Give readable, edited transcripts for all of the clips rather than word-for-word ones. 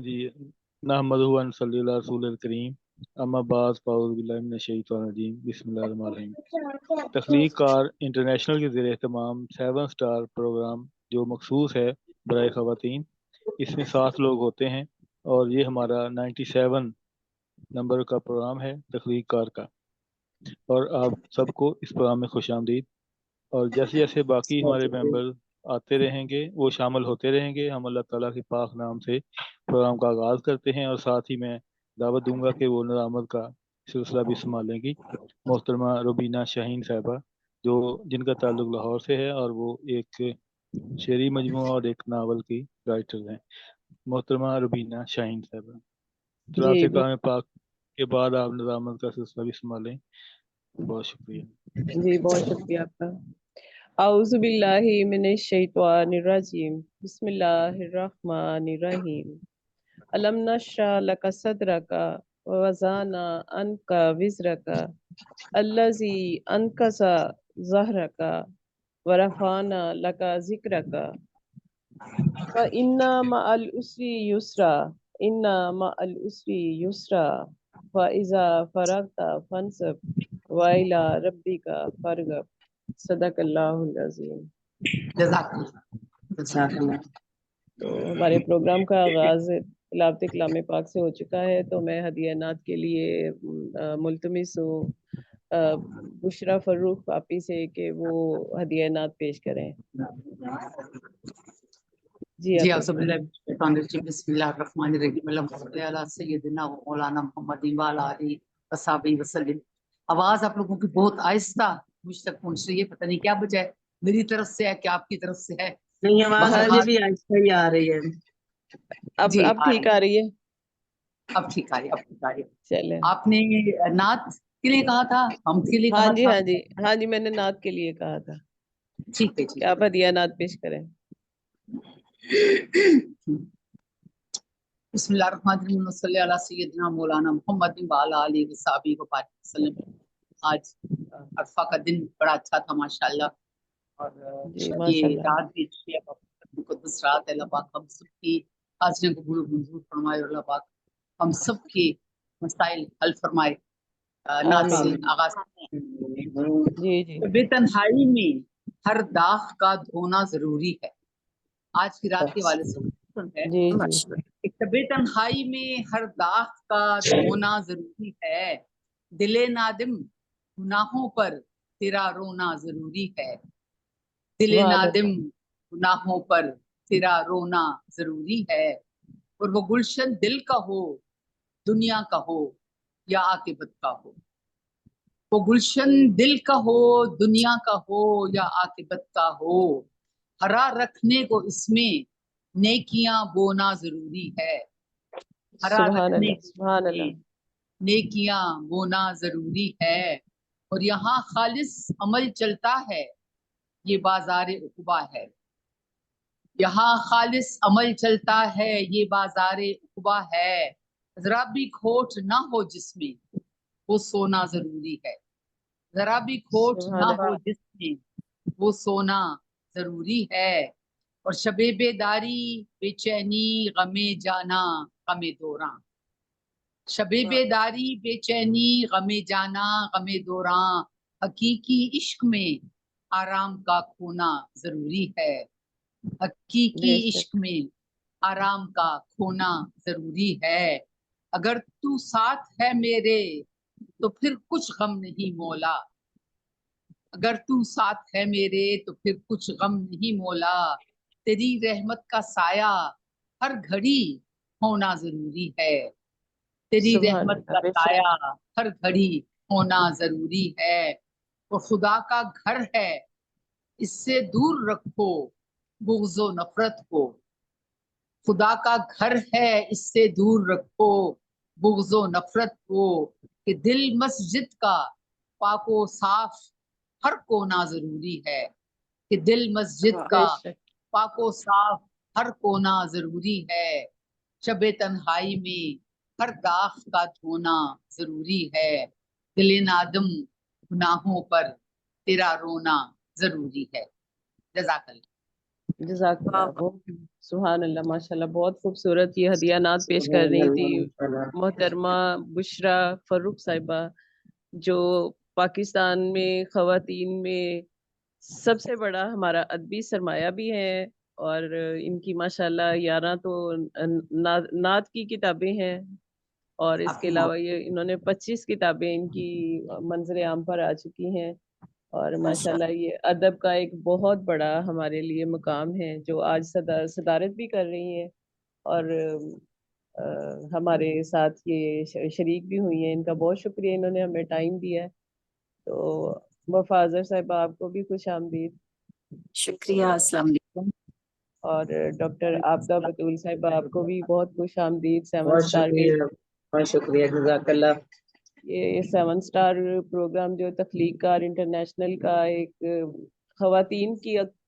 जी नहमदुहु व नसल्ली अला रसूलिल करीम अम्मा बाद फ़अऊज़ु बिल्लाहि मिनश शैतानिर रजीम बिस्मिल्लाहिर रहमानिर रहीम। तख्लीक कार इंटरनेशनल के ज़ेर एहतमाम 7 स्टार प्रोग्राम जो मखसूस है बराए ख़वातीन, इसमें 7 लोग होते हैं और ये हमारा 97 नंबर का प्रोग्राम है तख्लीक कार का। और आप सबको इस प्रोग्राम में खुशामदीद। और जैसे जैसे बाकी हमारे मेंबर आते रहेंगे वो शामिल होते रहेंगे, हम अल्लाह ताला के पाक नाम से प्रोग्राम का आगाज़ करते हैं। और साथ ही मैं दावत दूंगा कि वो निज़ामत का सिलसिला भी संभालेंगी मोहतरमा रुबीना शाहीन साहिबा, जो जिनका ताल्लुक लाहौर से है और वो एक शेरी मजमूआ और एक नावल की राइटर हैं। मोहतरमा रुबीना शाहीन साहिबा, जी तिलावत कलाम पाक के बाद आप निज़ामत का सिलसिला भी संभालें। बहुत शुक्रिया। जी, बहुत शुक्रिया आपका। औज़ु बिल्लाहि मिनश शैतानिर रजीम, बिस्मिल्लाहिर रहमानिर रहीम। अलम नशरह लका सदरका व वज़अना अन्का विज़रका अल्लज़ी अनकसा ज़हरका व रफ़अना लका ज़िक्रका फ इन्ना मअल उसरी युस्रा, इन्ना मअल उसरी युस्रा, फ इज़ा फरगता फंसब व इला रब्बिका फरगब। सदक़ल्लाहुल अज़ीम। जज़ाकल्लाह। तो हमारे प्रोग्राम का आगाज़ तिलावत कलाम पाक से हो चुका है, तो मैं हदिया नात के लिए मुल्तमिस हूँ बुशरा फर्रुख पापी से कि वो हदिया नात पेश करें। जी जी आप बिस्मिल्लाहिर्रहमानिर्रहीम अला सय्यदिना व मौलाना मुहम्मदिन व अला आलिहि व सहाबिहि वसल्लम। आवाज़ आप लोगों की बहुत आहिस्ता मुझ तक पहुंच रही है, पता नहीं क्या वजह है, मेरी तरफ से है क्या आपकी तरफ से है? नहीं, आवाज हाँ मुझे जी, भी आहिस्ता ही आ रही है। जी अब ठीक आ रही है। अब ठीक आ रही है, अब ठीक आ रही है। चले, आपने नात के लिए कहा था, हम के लिए हाँ कहा जी, था? हाँ जी, हाँ जी, मैंने नात के लिए कहा था ठीक है, कि आप हदिया नात पेश करें। बिस्मिल्लाहिर्रहमानिर्रहीम सल्ली अला सय्यदिना मौलाना मुहम्मदिन व अला आलिहि व सहाबिहि वसल्लम। आज अरफा का दिन बड़ा अच्छा था माशाल्लाह, और जी ये माशाल्लाह। रात भी अच्छी है, मुकद्दस रात है। अल्लाह पाक हम सबकी हाज़िरिन कबूल मंजूर फरमाए और अल्लाह पाक हम सबके मसाइल हल फरमाए। नात से आमीन। आगाज जी जी बेतन्हाई में हर दाग का धोना जरूरी है। आज की रात के वाले से है जी जी बेतन्हाई में हर दाग का धोना जरूरी है। दिले नादिम गुनाहों पर तेरा रोना जरूरी है। दिले सुभान नादिम अल्लाह। गुनाहों पर तेरा रोना जरूरी है। और वो गुलशन दिल का हो, दुनिया का हो या आकिबत का हो। वो गुलशन दिल का हो, दुनिया का हो या आकिबत का हो। हरा रखने को इसमें नेकियां बोना जरूरी है। हरा सुभान रखने अल्लाह, को सुभान अल्लाह। इसमें नेकियां बोना जरूरी है। और यहाँ खालिस अमल चलता है, ये बाजार उक़बा है। यहाँ खालिस अमल चलता है, ये बाजार उक़बा है। जरा भी खोट ना हो जिसमें, वो सोना जरूरी है। जरा भी खोट ना सुभान हो अल्लाह। जिसमें, वो सोना जरूरी है। और शबे बेदारी बेचैनी गमे जाना गमे दौरां। शबे बेदारी बेचैनी गमे जाना गमे दौरां। हकीकी इश्क में आराम का खोना जरूरी है। हकीकी बेशक। इश्क में आराम का खोना जरूरी है। अगर तू साथ है मेरे तो फिर कुछ गम नहीं मौला। अगर तू साथ है मेरे तो फिर कुछ गम नहीं मौला। तेरी रहमत का साया हर घड़ी होना जरूरी है। तेरी सुभान रहमत अल्लाह, का बेशक। साया हर घड़ी होना जरूरी है। वो खुदा का घर है, इससे दूर रखो बुग़्ज़ो नफरत को। खुदा का घर है, इससे दूर रखो बुग़्ज़ो नफरत को। कि दिल मस्जिद का पाको साफ हर कोना जरूरी है। कि दिल मस्जिद का बेशक। पाको साफ हर कोना जरूरी है। शबे तन्हाई में हर दाग का धोना जरूरी है। दिले नादम गुनाहों पर तेरा रोना जरूरी है। जज़ाकल्लाह। جزاک اللہ. سبحان اللہ، ماشاء اللہ، بہت خوبصورت یہ ہدیہ نعت پیش کر رہی تھی محترمہ بشرا فروخ صاحبہ، جو پاکستان میں خواتین میں سب سے بڑا ہمارا ادبی سرمایہ بھی ہے، اور ان کی ماشاءاللہ 11 تو نعت کی کتابیں ہیں، اور اس کے علاوہ یہ انہوں نے 25 کتابیں ان کی منظر عام پر آ چکی ہیں، اور ماشاءاللہ یہ ادب کا ایک بہت بڑا ہمارے لیے مقام ہے جو آج صدارت بھی کر رہی ہیں، اور ہمارے ساتھ یہ شریک بھی ہوئی ہیں. ان کا بہت شکریہ، انہوں نے ہمیں ٹائم دیا ہے. تو وفا اظہر صاحبہ آپ کو بھی خوش آمدید. شکریہ. السلام علیکم. اور ڈاکٹر عابدہ بطول صاحبہ آپ کو بھی بہت خوش آمدید. 7 بہت اسٹار کے شکریہ، بہت شکریہ، جزاک اللہ. یہ 7 اسٹار پروگرام جو تخلیق کار انٹرنیشنل کا ایک خواتین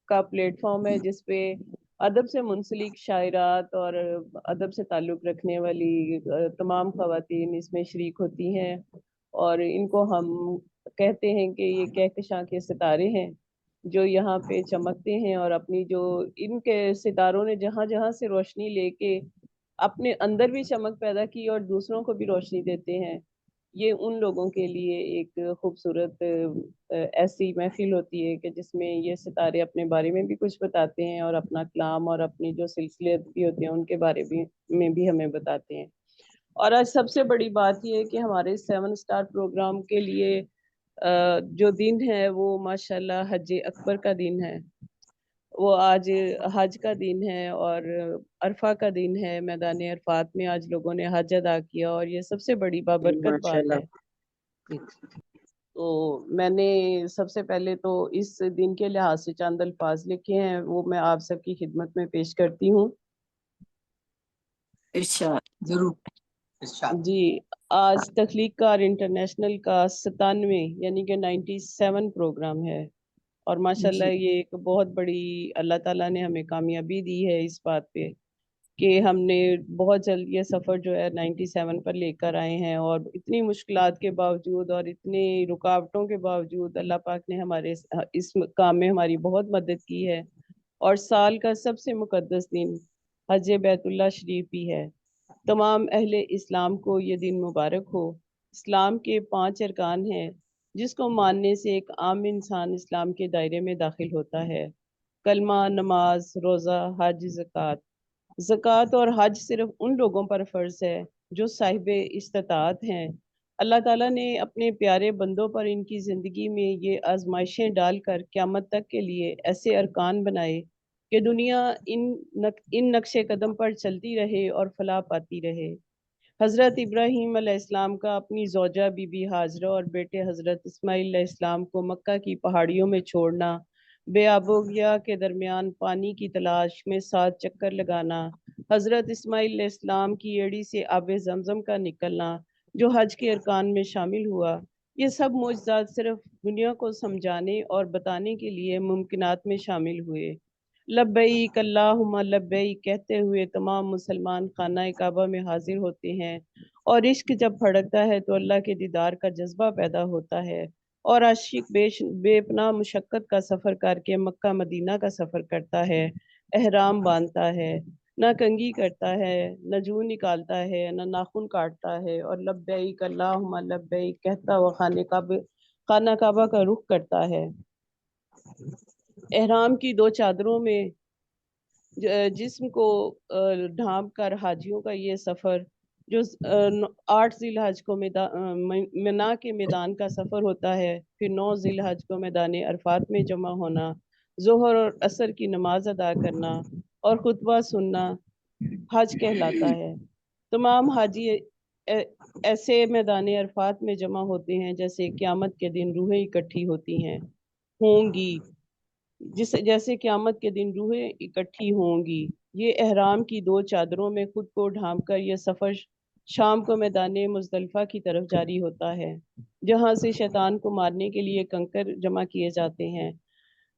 کا پلیٹ فارم ہے، جس پہ ادب سے منسلک شاعرات اور ادب سے تعلق رکھنے والی تمام خواتین اس میں شریک ہوتی ہیں، اور ان کو ہم کہتے ہیں کہ یہ کہکشاں کے ستارے ہیں جو یہاں پہ چمکتے ہیں، اور اپنی جو ان کے ستاروں نے جہاں جہاں سے روشنی لے کے اپنے اندر بھی چمک پیدا کی اور دوسروں کو بھی روشنی دیتے ہیں. یہ ان لوگوں کے لیے ایک خوبصورت ایسی محفل ہوتی ہے کہ جس میں یہ ستارے اپنے بارے میں بھی کچھ بتاتے ہیں، اور اپنا کلام اور اپنی جو سلسلے بھی ہوتے ہیں ان کے بارے میں بھی ہمیں بتاتے ہیں. اور آج سب سے بڑی بات یہ ہے کہ ہمارے 7 اسٹار پروگرام کے لیے جو دن ہے وہ ماشاءاللہ حج اکبر کا دن ہے. وہ آج حج کا دن ہے اور عرفہ کا دن ہے. میدان عرفات میں آج لوگوں نے حج ادا کیا، اور یہ سب سے بڑی بابرکت بات ہے. تو میں نے سب سے پہلے تو اس دن کے لحاظ سے چند الفاظ لکھے ہیں، وہ میں آپ سب کی خدمت میں پیش کرتی ہوں. ارشاد. ضرور ارشاد. جی، آج تخلیق کار انٹرنیشنل کا 97 یعنی کہ 97 پروگرام ہے، اور ماشاءاللہ جی. یہ ایک بہت بڑی اللہ تعالیٰ نے ہمیں کامیابی دی ہے اس بات پہ کہ ہم نے بہت جلد یہ سفر جو ہے 97 پر لے کر آئے ہیں، اور اتنی مشکلات کے باوجود اور اتنی رکاوٹوں کے باوجود اللہ پاک نے ہمارے اس کام میں ہماری بہت مدد کی ہے. اور سال کا سب سے مقدس دن حج بیت اللہ شریف بھی ہے. تمام اہل اسلام کو یہ دن مبارک ہو. اسلام کے 5 ارکان ہیں جس کو ماننے سے ایک عام انسان اسلام کے دائرے میں داخل ہوتا ہے: کلمہ، نماز، روزہ، حج، زکوٰۃ. زکوٰۃ اور حج صرف ان لوگوں پر فرض ہے جو صاحب استطاعت ہیں. اللہ تعالیٰ نے اپنے پیارے بندوں پر ان کی زندگی میں یہ آزمائشیں ڈال کر قیامت تک کے لیے ایسے ارکان بنائے کہ دنیا ان نقش قدم پر چلتی رہے اور فلاح پاتی رہے. حضرت ابراہیم علیہ السلام کا اپنی زوجہ بی بی ہاجرہ اور بیٹے حضرت اسماعیل علیہ السلام کو مکہ کی پہاڑیوں میں چھوڑنا، بے آب و گیا کے درمیان پانی کی تلاش میں 7 چکر لگانا، حضرت اسماعیل علیہ السلام کی ایڑی سے آب زمزم کا نکلنا جو حج کے ارکان میں شامل ہوا، یہ سب معجزات صرف دنیا کو سمجھانے اور بتانے کے لیے ممکنات میں شامل ہوئے. لبیک اللہم لبیک کہتے ہوئے تمام مسلمان خانہ کعبہ میں حاضر ہوتے ہیں، اور عشق جب پھڑکتا ہے تو اللہ کے دیدار کا جذبہ پیدا ہوتا ہے، اور عاشق بے پناہ مشقت کا سفر کر کے مکہ مدینہ کا سفر کرتا ہے، احرام باندھتا ہے، نہ کنگھی کرتا ہے، نہ جو نکالتا ہے، نہ ناخن کاٹتا ہے، اور لبیک اللہم لبیک کہتا ہوا خانہ کعبہ کا رخ کرتا ہے. احرام کی 2 چادروں میں جسم کو ڈھانپ کر حاجیوں کا یہ سفر جو 8 ذی الحج کو منا کے میدان کا سفر ہوتا ہے، پھر 9 ذی الحج کو میدان عرفات میں جمع ہونا، ظہر اور عصر کی نماز ادا کرنا اور خطبہ سننا حج کہلاتا ہے. تمام حاجی ایسے میدان عرفات میں جمع ہوتے ہیں جیسے قیامت کے دن روحیں اکٹھی ہوتی ہیں ہوں گی، جیسے قیامت کے دن روحیں اکٹھی ہوں گی. یہ احرام کی 2 چادروں میں خود کو ڈھانپ کر یہ سفر شام کو میدان مزدلفہ کی طرف جاری ہوتا ہے، جہاں سے شیطان کو مارنے کے لیے کنکر جمع کیے جاتے ہیں.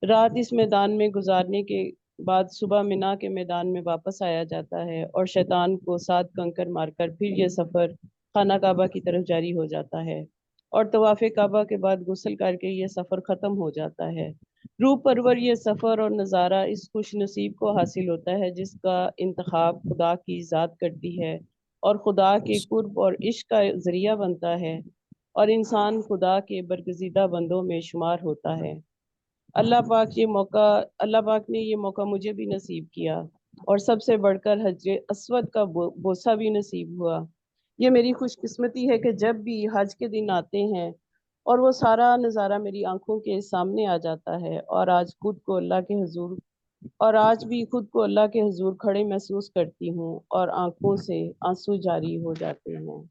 رات اس میدان میں گزارنے کے بعد صبح منا کے میدان میں واپس آیا جاتا ہے، اور شیطان کو 7 کنکر مار کر پھر یہ سفر خانہ کعبہ کی طرف جاری ہو جاتا ہے، اور طواف کعبہ کے بعد غسل کر کے یہ سفر ختم ہو جاتا ہے. रूह परवर ये सफ़र और नज़ारा इस खुश नसीब को हासिल होता है जिसका इंतखाब खुदा की ज़ात करती है और खुदा के कुर्ब और इश्क का ज़रिया बनता है और इंसान खुदा के बरगज़ीदा बंदों में शुमार होता है। अल्लाह पाक ने ये मौका मुझे भी नसीब किया और सबसे बढ़कर हज अस्वद का बोसा भी नसीब हुआ। ये मेरी खुशकिस्मती है कि जब भी हज के दिन आते हैं और वो सारा नज़ारा मेरी आंखों के सामने आ जाता है और आज खुद को अल्लाह के हुजूर और आज भी खुद को अल्लाह के हुजूर खड़े महसूस करती हूँ और आंखों से आंसू जारी हो जाते हैं।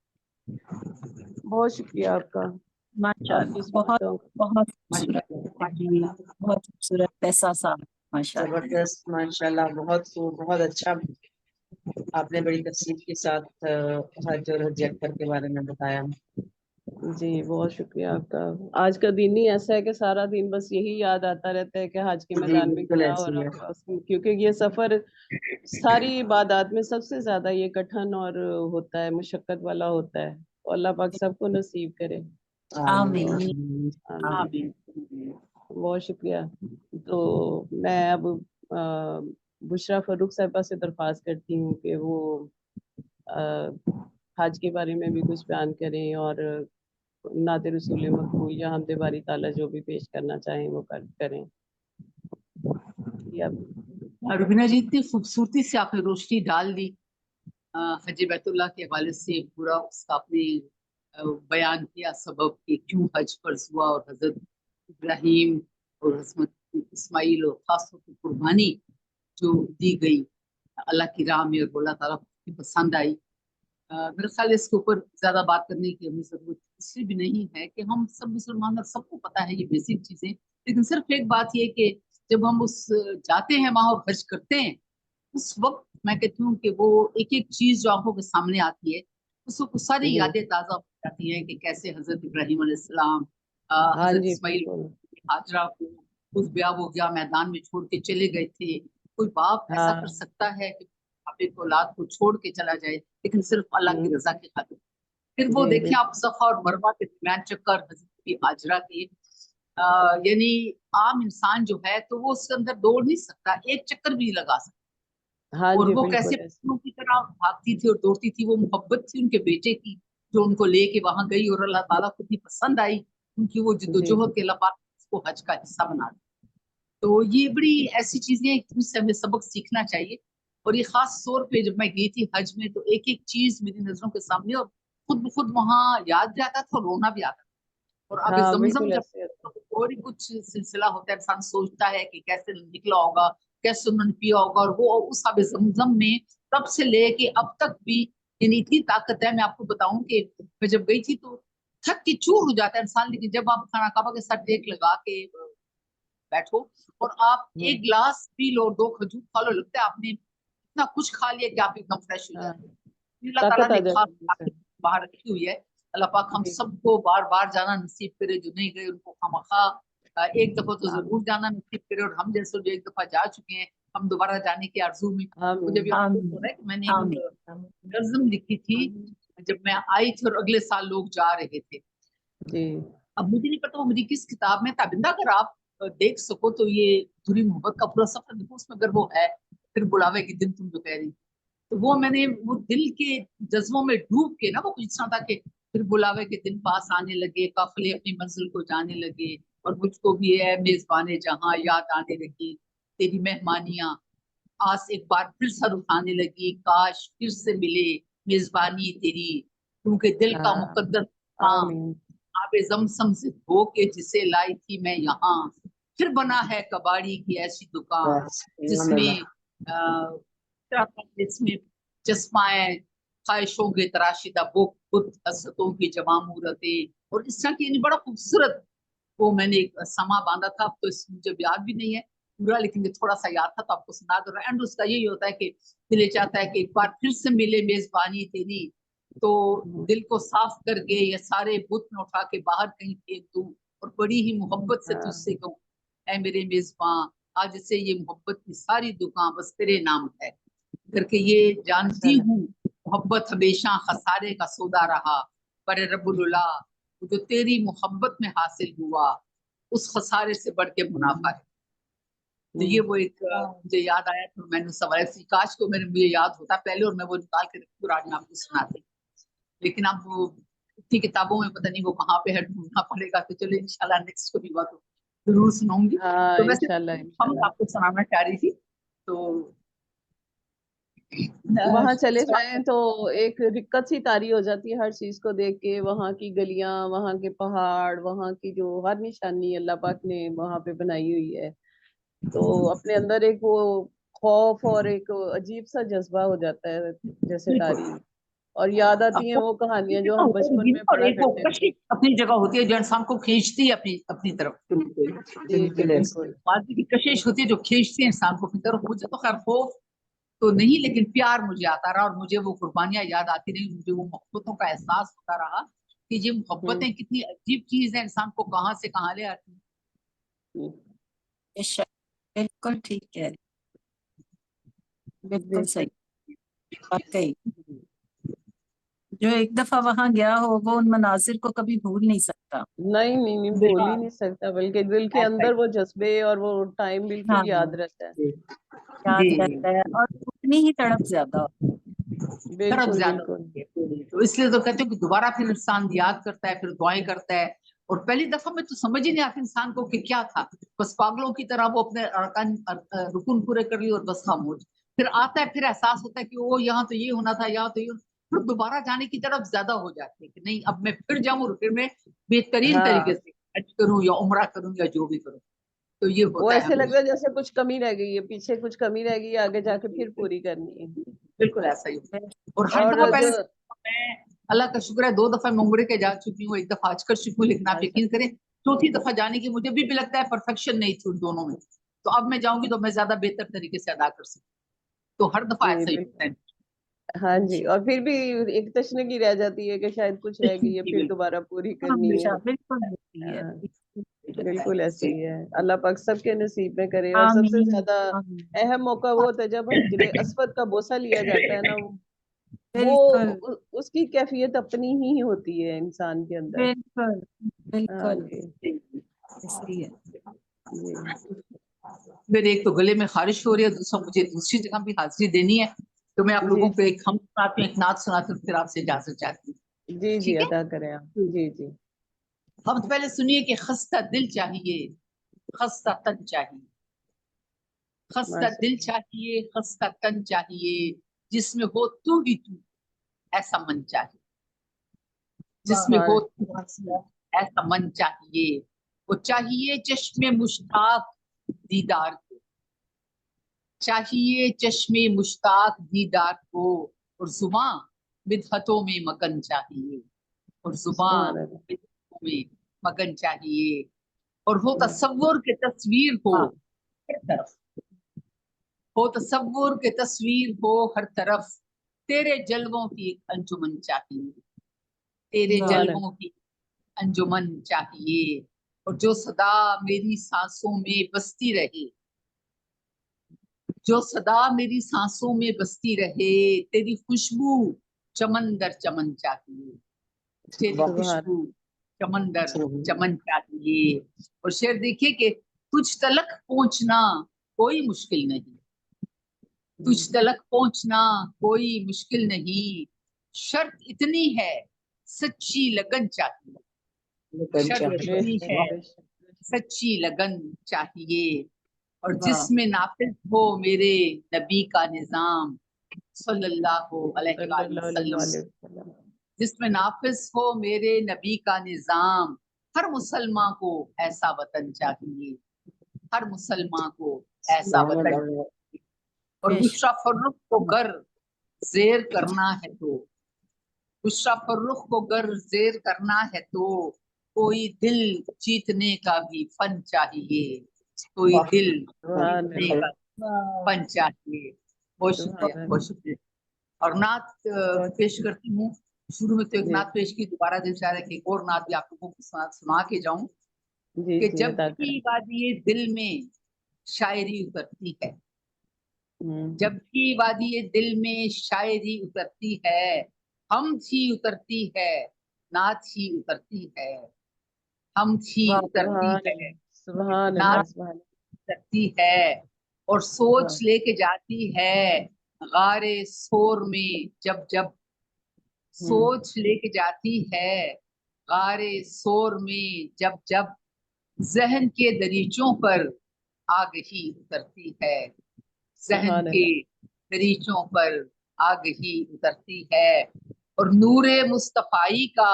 बहुत शुक्रिया आपका। माशाअल्लाह, आपकी इस बहुत बातों का। बहुत खूबसूरत जी, बहुत खूबसूरत एहसास माशाअल्लाह। जबरदस्त, माशाल्लाह, बहुत खूब, बहुत अच्छा। आपने बड़ी तफसील के साथ हज और हज अकबर के बारे में बताया। जी बहुत शुक्रिया आपका। आज का दिन ही ऐसा है कि सारा दिन बस यही याद आता रहता है कि हज के जी मैदान में बिल्कुल क्या हो ऐसी रहा है। होगा क्योंकि ये सफर सारी इबादत में सबसे ज्यादा ये कठिन और होता है, मुशक्कत वाला होता है। और अल्लाह पाक सबको नसीब करे। आमीन आमीन। आमीन। आमीन। बहुत शुक्रिया। तो मैं अब बुशरा फरूक साहिबा से दरख्वास्त करती हूँ कि वो हज के बारे में भी कुछ बयान करें और नाते रसूल मकबूल या हमदे बारी ताला जो भी पेश करना चाहें वो करें। रुबीना जी, इतनी खूबसूरती से आपने रोशनी डाल दी हज बैतुल्लाह के हवाले से, पूरा उसका आपने बयान किया सबब कि क्यों हज फर्ज हुआ और हजरत इब्राहीम और हजरत इस्माइल और खासतौर पर कुर्बानी जो दी गई अल्लाह की राह में और अल्लाह ताला को पसंद आई। मेरे ख्याल है इसके ऊपर ज्यादा बात करने की हमें जरूरत इसलिए भी नहीं है कि हम सब मुसलमान और सबको पता है ये बेसिक चीजें, लेकिन सिर्फ एक बात ये कि जब हम उस जाते हैं वहां और हज करते हैं उस वक्त मैं कहती हूँ कि वो एक एक चीज जो आंखों के सामने आती है उस वक्त सारी जी यादें ताजा हो जाती हैं कि कैसे हजरत इब्राहिम अलैहिस्सलाम हाँ हजरत जी इस्माइल बिल्कुल। हाजरा को उस ब्याह वो गया मैदान में छोड़ के चले गए थे। कोई बाप ऐसा कर हाँ। सकता है कि अपने औलाद को छोड़ के चला जाए, लेकिन सिर्फ अल्लाह की रजा की खातिर। फिर वो जी देखें आप सफा और मरवा के दरमियान चक्कर हजरत हाजरा के, यानी आम इंसान जो है तो वो उसके अंदर दौड़ नहीं सकता, एक चक्कर भी नहीं लगा सकता। हाँ और जी वो बिल्कुल कैसे ऐसे। पत्थरों की तरह भागती थी और दौड़ती थी, वो मोहब्बत थी उनके बेटे की जो उनको लेके वहां गई और अल्लाह ताला को इतनी पसंद आई उनकी वो जी जिद्दोजहद के अल्लाह पाक उसको हज का हिस्सा बना दिया। तो ये बड़ी ऐसी चीजें हैं जिनसे हमें सबक सीखना चाहिए। और ये खास तौर पे जब मैं गई थी हज में तो एक एक चीज मेरी नजरों के सामने और खुद ब खुद वहां याद भी आता था और रोना भी आता था। और अब हाँ जमजम बिल्कुल जब ऐसे होता और ही कुछ सिलसिला होता है, इंसान सोचता है कि कैसे निकला होगा, कैसे उन्होंने पिया होगा, और वो उस अब जमजम में तब से लेके अब तक भी यानी इतनी ताकत है। मैं आपको बताऊं कि मैं जब गई थी तो थक के चूर हो जाता है इंसान, लेकिन जब आप खाना काबा के साथ टेक लगा के बैठो और आप है। एक गिलास पी लो, दो खजूर खा लो, लगता है आपने इतना कुछ खा लिया कि आप एकदम फ्रेश हो हाँ जाते हैं। अल्लाह ताला ताकत आ ने जाती है। बाहर रखी हुई है। अल्लाह पाक हम जी सबको बार बार जाना नसीब करे, जो नहीं गए उनको खामखा एक दफा तो आमीन जरूर जाना नसीब करे, और हम जैसे जो एक दफा जा चुके हैं हम दोबारा जाने की आरजू में। मुझे भी आमीन अफसोस हो आमीन रहा है कि मैंने एक आमीन नज्म लिखी थी जब मैं आई थी और अगले साल लोग जा रहे थे। जी अब मुझे नहीं पता वो मेरी किस किताब में था, बिंदा अगर आप देख सको तो ये धुरी मोहब्बत का पूरा सफर देखो, उसमें अगर वो है फिर बुलावे के दिन तुम जो कह रही, तो वो मैंने वो दिल के जज्बों में डूब के ना वो कुछ इस तरह था कि फिर बुलावे के दिन पास आने लगे, काफिले अपनी मंजिल को जाने लगे, और मुझको भी है मेजबाने जहां याद आने लगी, तेरी मेहमानियां आस एक बार फिर सर उठाने लगी, काश फिर से मिले मेजबानी तेरी, क्योंकि दिल का हाँ मुकद्दर काम आमीन आबे जमसम से धो के जिसे लाई थी मैं यहाँ, फिर बना है कबाड़ी की ऐसी दुकान बस जिसमें अल्हम्दुलिल्लाह। जिसमें चश्माए ख्वाहिशों के तराशिदा बुत बुत हसरतों की जवां मूरतें, और इस तरह की यानी बड़ा खूबसूरत वो मैंने एक समा बांधा था। अब तो मुझे याद भी नहीं है पूरा, लेकिन थोड़ा सा याद था तो आपको सुना दो रहा। एंड उसका यही होता है कि दिल चाहता है कि एक बार फिर से मिले मेजबानी तेरी, तो दिल को साफ करके ये सारे बुत में उठा के बाहर कहीं फेंक दूं और बड़ी ही मोहब्बत से हाँ तुझसे कहूँ, ऐ मेरे मेजबान आज से ये मोहब्बत की सारी दुकान बस तेरे नाम है करके, ये जानती चलो हूँ मोहब्बत हमेशा खसारे का सौदा रहा, पर रब्बुल उला जो तेरी मोहब्बत में हासिल हुआ उस खसारे से बढ़ के मुनाफा है। तो ये वो एक मुझे याद आया, तो मैंने सवाल काश को मुझे याद होता पहले और मैं वो निकाल के रखती और आज मैं आपको सुनाती, लेकिन अब वो इतनी किताबों में पता नहीं वो कहाँ पे है, ढूंढना पड़ेगा। तो चलो इंशाल्लाह नेक्स्ट कभी बात जरूर सुनाऊंगी। हाँ तो वैसे इंशाल्लाह हम इंशाल्लाह। आपको सुनाना चाह रही थी, तो वहां चले जाएं तो एक दिक्कत सी तारी हो जाती है हर चीज को देख के, वहां की गलियां, वहां के पहाड़, वहां की जो हर निशानी अल्लाह पाक ने वहां पे बनाई हुई है, तो अपने अंदर एक वो खौफ और एक अजीब सा जज्बा हो जाता है जैसे बिल्कुल तारी, और याद आती हैं वो कहानियां जो हम बचपन में और पढ़ा एक वो करते थे। कशिश अपनी जगह होती है जो इंसान को खींचती है अपनी अपनी तरफ। बिल्कुल जी जी बिल्कुल ऐसा। बिल्कुल। बाकी की कशिश होती है जो खींचती है इंसान को अपनी तरफ। मुझे तो खैर खौफ तो नहीं, लेकिन प्यार मुझे आता रहा और मुझे वो कुर्बानियां याद आती रही, मुझे वो मोहब्बतों का एहसास होता रहा कि ये मोहब्बतें कितनी अजीब चीज है, इंसान को कहाँ से कहाँ ले आती है। बेशक, बिल्कुल ठीक है, बिल्कुल सही, वाकई जो एक दफा वहां गया हो वो उन मनाजिर को कभी भूल नहीं सकता। नहीं नहीं नहीं, भूल ही नहीं सकता, बल्कि दिल के ऐसा ही। अंदर वो जज्बे और वो टाइम बिल्कुल हाँ, याद रहता है। याद जी रहता है और उतनी ही तड़प ज्यादा होती तरफ बिल्कुल ज्यादा बिल्कुल। होती है। तो इसलिए तो कहते हो कि दोबारा फिर इंसान याद करता है, फिर दुआएं करता है। और पहली दफा में तो समझ ही नहीं आता इंसान को कि क्या था, बस पागलों की तरह वो अपने रुकन पूरे कर लिए और बस खामोश। फिर आता है, फिर एहसास होता है कि वो यहाँ तो ये होना था, यहाँ तो ये, फिर दोबारा जाने की तरफ ज्यादा हो जाती है कि नहीं अब मैं फिर जाऊं और फिर मैं बेहतरीन तरीके हाँ, से हज करूं या उम्रा करूं या जो भी करूं। तो ये वो होता है ऐसे लगता हमेशा। है जैसे कुछ कमी रह गई है, पीछे कुछ कमी रह गई है, आगे जाके फिर पूरी करनी है। बिल्कुल ऐसा ही होता है। है। और हर और दफा जो पहले मैं अल्लाह का शुक्र है 2 दफा मैं उम्रे के जा चुकी हूँ, 1 दफा हज कर चुकी हूँ, लेकिन आप माशा- यकीन करें चौथी दफा जाने की मुझे भी लगता है परफेक्शन नहीं थी उन दोनों में। तो अब मैं जाऊंगी तो मैं ज्यादा बेहतर तरीके से अदा कर सकूँ। तो हर दफा जी ऐसा ही होता बिल्कुल। है। हाँ जी, और फिर भी एक तशनगी रह जाती है कि शायद कुछ रह गई है, फिर दोबारा पूरी करनी है। हमेशा बिल्कुल होती है। हाँ, बिल्कुल ऐसे ही है। अल्लाह पाक सबके नसीब में करे। और सबसे आमीन, ज्यादा आमीन, अहम मौका वो होता है जब हजरे अस्वद का बोसा लिया जाता है ना, वो बिल्कुल उसकी कैफियत अपनी ही होती है इंसान के अंदर। बिल्कुल हाँ बिल्कुल जी ऐसे ही है। जी मेरे एक तो गले में खारिश हो रही है, दूसरा मुझे दूसरी जगह भी हाजिरी देनी है। तो मैं आप जी लोगों को एक हम सुनाती हूँ, एक नात सुनाती हूँ, फिर आपसे इजाजत चाहती हूँ। जी जी, ठीक है, अदा करें आप। जी जी। हम तो पहले सुनिए कि खस्ता दिल चाहिए, खस्ता तन चाहिए, खस्ता माशा दिल चाहिए, खस्ता तन चाहिए, जिसमें हो तू ही तू ऐसा मन चाहिए, जिसमें हो तू ही तू ऐसा मन चाहिए। वो चाहिए चश्मे मुश्ताक दीदार को, चाहिए चश्मे मुश्ताक दीदार को, और जुबां बिदहतों में मगन चाहिए, और जुबां सुभान अल्लाह। बिदहतों में मगन चाहिए। और हो तसव्वुर के तस्वीर हो हाँ, हर तरफ, हो तसव्वुर के तस्वीर हो हर तरफ, तेरे जलवों की एक अंजुमन चाहिए, तेरे वाह, सुभान अल्लाह। जलवों की अंजुमन चाहिए। और जो सदा मेरी सांसों में बसती रहे, जो सदा मेरी सांसों में बसती रहे, तेरी खुशबू चमन दर चमन चाहिए, तेरी सुभान खुशबू चमन दर सुभान चमन चाहिए। और शेर देखिए कि तुझ तलक पहुंचना कोई मुश्किल नहीं, तुझ तलक पहुंचना कोई मुश्किल नहीं, शर्त इतनी है सच्ची लगन चाहिए, लगन शर्त चाहिए। इतनी बेशक है बेशक। सच्ची लगन चाहिए। और वाह, जिसमें नाफिज हो मेरे नबी का निजाम सल्लल्लाहु अलैहि सल्लल्लाहु अलैहि वसल्लम, वसल्लम। जिसमें नाफिज हो मेरे नबी का निजाम, हर मुसलमान को ऐसा वतन चाहिए, हर मुसलमान को ऐसा वतन। और बेशक, बुशरा फर्रुख को गर जेर करना है तो, बुशरा फर्रुख को गर जेर करना है तो, कोई दिल जीतने का भी फन चाहिए, कोई दिल सुभान जीतने अल्लाह। का फन चाहिए। बहुत शुक्रिया, सुभान अल्लाह। बहुत शुक्रिया। और नात बहुत पेश करती हूँ। शुरू में तो एक जी नात पेश की, दोबारा दिल चाह रहा है कि एक और नात भी आप लोगों को सुना के जाऊं। जी कि जी, जब अदा भी करें। वादी दिल में शायरी उतरती है, हम्म। जब भी वादी दिल में शायरी उतरती है, हम ही उतरती है, नात ही उतरती है, हम ही वाह, उतरती सुभान है, अल्लाह। سبحان ناز اللہ سبحان کرتی ہے اور سوچ اللہ لے کے جاتی ہے غار سور میں جب جب سوچ لے کے جاتی ہے غار سور میں جب جب ذہن کے دریچوں پر آگہی اترتی ہے ذہن سبحان کے اللہ دریچوں پر آگہی اترتی ہے اور نور مصطفی کا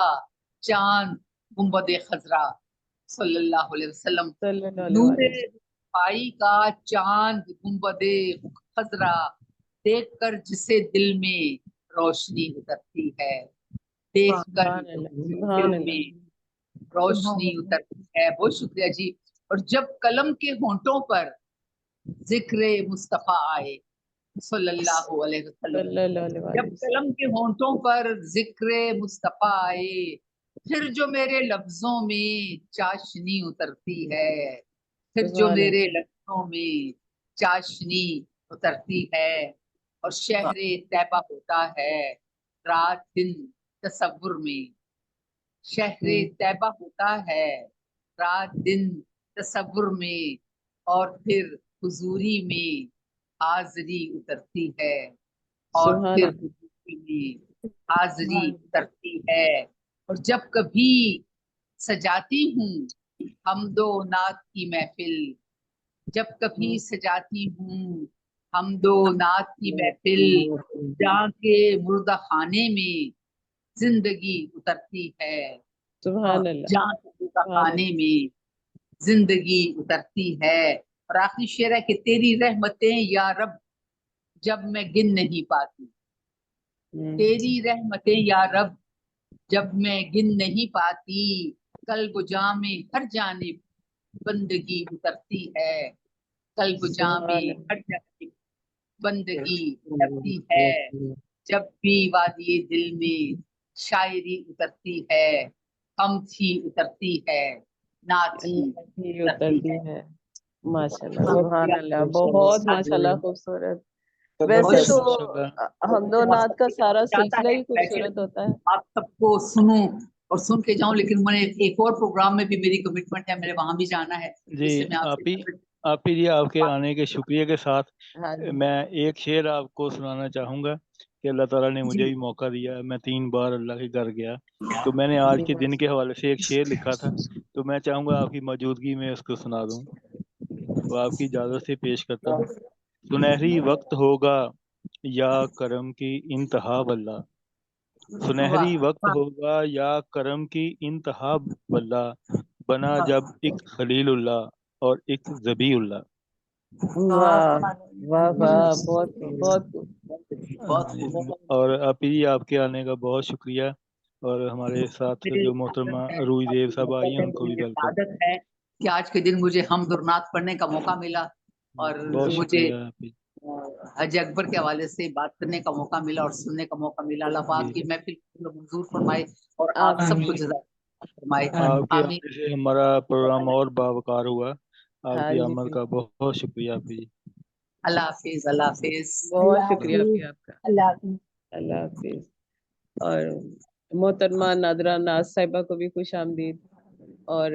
چاند گنبد خضرا صلی اللہ علیہ وسلم صلی اللہ علیہ نور وآلہ وسلم مصطفی کا چاند گنبد خضرا دیکھ کر جسے دل میں روشنی اترتی ہے دیکھ کر سبحان اللہ دل سبحان اللہ میں روشنی اترتی ہے. بہت شکریہ جی. اور جب قلم کے ہونٹوں پر ذکر مصطفیٰ آئے صلی اللہ علیہ وسلم صلی اللہ علیہ جب وآلہ وسلم قلم کے ہونٹوں پر ذکر مصطفیٰ آئے پھر جو میرے لفظوں میں چاشنی اترتی ہے پھر جو سبحان میرے اللہ لفظوں میں چاشنی اترتی ہے اور شہر طیبہ ہوتا ہے رات دن تصور میں شہر طیبہ ہوتا ہے رات دن تصور میں اور پھر حضوری میں حاضری اترتی ہے اور سبحان پھر اللہ حضوری میں حاضری اترتی ہے اور جب کبھی سجاتی ہوں حمد و نعت کی محفل جب کبھی سجاتی ہوں حمد و نعت کی محفل جہاں کے مردہ خانے میں زندگی اترتی ہے سبحان اللہ جہاں کے مردہ سبحان خانے میں زندگی اترتی ہے اور آخری شعر ہے کہ تیری رحمتیں یا رب جب میں گن نہیں پاتی اللہ تیری رحمتیں یا رب جب میں گن نہیں پاتی قلب و جاں میں ہر جانب بندگی اترتی ہے قلب و جاں میں سبحان اللہ ہر جانب بندگی اترتی ہے جب بھی وادی دل میں شاعری اترتی ہے ہم تھی اترتی ہے نعت ہی اللہ کی اترتی اترتی ہے. ہے ماشاءاللہ بہت سبحان اللہ شکریہ. بہت ماشاءاللہ خوبصورت ویسے بہت تو ماشاءاللہ حمد و نعت کا سارا سلسلہ ہی خوبصورت ہوتا ہے آپ سب کو سنوں اور سن کے جاؤں لیکن میں ایک اور پروگرام میں بھی میری کمٹمنٹ ہے میرے وہاں بھی جانا ہے جی جس سے میں آپ سے آپ ہی جی آپ کے آنے کے شکریہ کے ساتھ ہاں جی میں ایک شعر آپ کو سنانا چاہوں گا کہ اللہ تعالیٰ نے مجھے جی بھی موقع دیا میں 3 بار اللہ کے گھر گیا تو میں نے آج کے دن کے حوالے سے ایک شعر لکھا تھا تو میں چاہوں گا آپ کی موجودگی میں اس کو سنا دوں تو آپ کی اجازت سے پیش کرتا ہوں سنہری وقت ہوگا یا کرم کی انتہا واللہ سنہری وقت ہوگا یا کرم کی انتہا واللہ بنا جب ایک خلیل اللہ اور ایک ذبیح اللہ واہ واہ واہ بہت بہت خوب اور آپ ہی آپ کے آنے کا بہت شکریہ اور ہمارے ساتھ جو محترمہ روئی دیو صاحب آئی ہیں ان کو بھی ویلکم عادت ہے کہ آج کے دن مجھے حمد اور نعت پڑھنے کا موقع ملا اور بہت مجھے شکریہ آپ ہی حج اکبر کے حوالے سے بات کرنے کا موقع ملا اور سننے کا موقع ملا اللہ پاک کی محفل کو منظور فرمائے اور آپ سب آمین کو جزا فرمائے آپ کے آمین آنے سے ہمارا پروگرام اور باوقار ہوا آپ ہاں کی جی آمد کا بہت بہت شکریہ آپ جی اللہ حافظ اللہ حافظ بہت شکریہ بھی آپ کا اللہ حافظ اللہ حافظ اور محترمہ نادرہ ناز صاحبہ کو بھی خوش آمدید اور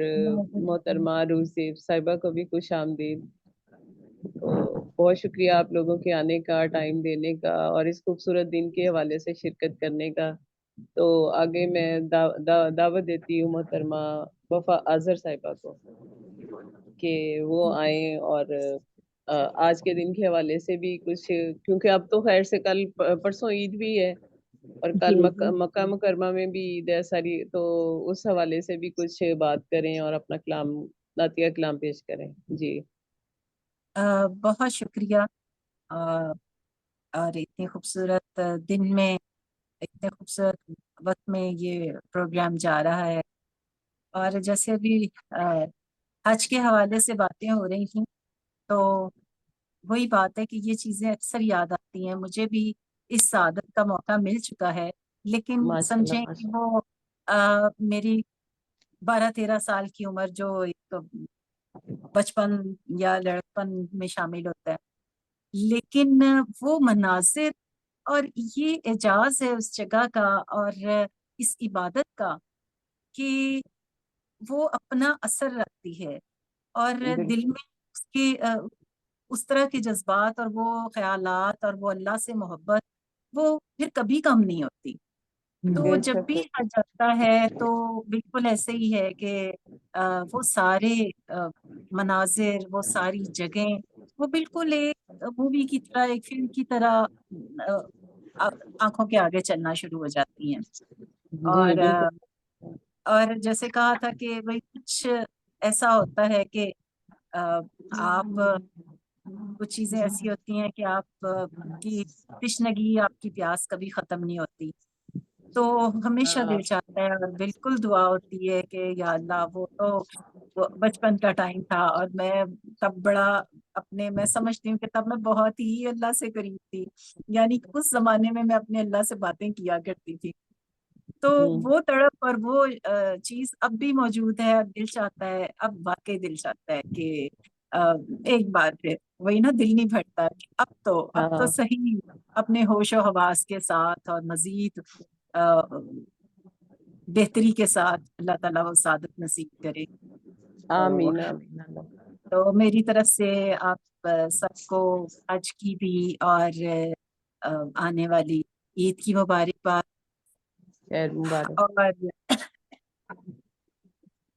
محترمہ روزیف صاحبہ کو بھی خوش آمدید تو بہت شکریہ آپ لوگوں کے آنے کا ٹائم دینے کا اور اس خوبصورت دن کے حوالے سے شرکت کرنے کا تو آگے میں دعوت دیتی ہوں محترمہ وفا آذر صاحبہ کو کہ وہ آئیں اور آج کے دن کے حوالے سے بھی کچھ کیونکہ اب تو خیر سے کل پرسوں عید بھی ہے اور کل مکہ مکرمہ میں بھی عید ہے ساری تو اس حوالے سے بھی کچھ بات کریں اور اپنا کلام نعتیہ کلام پیش کریں جی بہت شکریہ اور اتنی خوبصورت دن میں اتنے خوبصورت وقت میں یہ پروگرام جا رہا ہے اور جیسے ابھی حج کے حوالے سے باتیں ہو رہی تھیں تو وہی بات ہے کہ یہ چیزیں اکثر یاد آتی ہیں مجھے بھی اس سعادت کا موقع مل چکا ہے لیکن ماشاءاللہ سمجھیں کہ وہ میری 12-13 سال کی عمر جو ایک بچپن یا لڑکپن میں شامل ہوتا ہے لیکن وہ مناظر اور یہ اعجاز ہے اس جگہ کا اور اس عبادت کا کہ وہ اپنا اثر رکھتی ہے اور دل میں اس کے اس طرح کے جذبات اور وہ خیالات اور وہ اللہ سے محبت وہ پھر کبھی کم نہیں ہوتی. تو جب بھی حج جاتا ہے تو بالکل ایسے ہی ہے کہ وہ سارے مناظر، وہ ساری جگہیں، وہ بالکل ایک مووی کی طرح، ایک فلم کی طرح آنکھوں کے آگے چلنا شروع ہو جاتی ہیں. اور جیسے کہا تھا کہ بھائی کچھ ایسا ہوتا ہے کہ آپ کچھ چیزیں ایسی ہوتی ہیں کہ آپ کی تشنگی، آپ کی پیاس کبھی ختم نہیں ہوتی. تو ہمیشہ دل چاہتا ہے اور بالکل دعا ہوتی ہے کہ یا اللہ، وہ تو بچپن کا ٹائم تھا اور میں تب بڑا میں سمجھتی ہوں کہ تب میں بہت ہی اللہ سے قریب تھی، یعنی اس زمانے میں اپنے اللہ سے باتیں کیا کرتی تھی. تو وہ تڑپ اور وہ چیز اب بھی موجود ہے. اب دل چاہتا ہے، اب واقعی دل چاہتا ہے کہ ایک بار پھر وہی نا، دل نہیں بھرتا کہ اب تو صحیح اپنے ہوش و حواس کے ساتھ اور مزید بہتری کے ساتھ اللہ تعالیٰ وہ سعادت نصیب کرے. آمین. تو میری طرف سے آپ سب کو حج کی بھی اور آنے والی عید کی مبارکباد.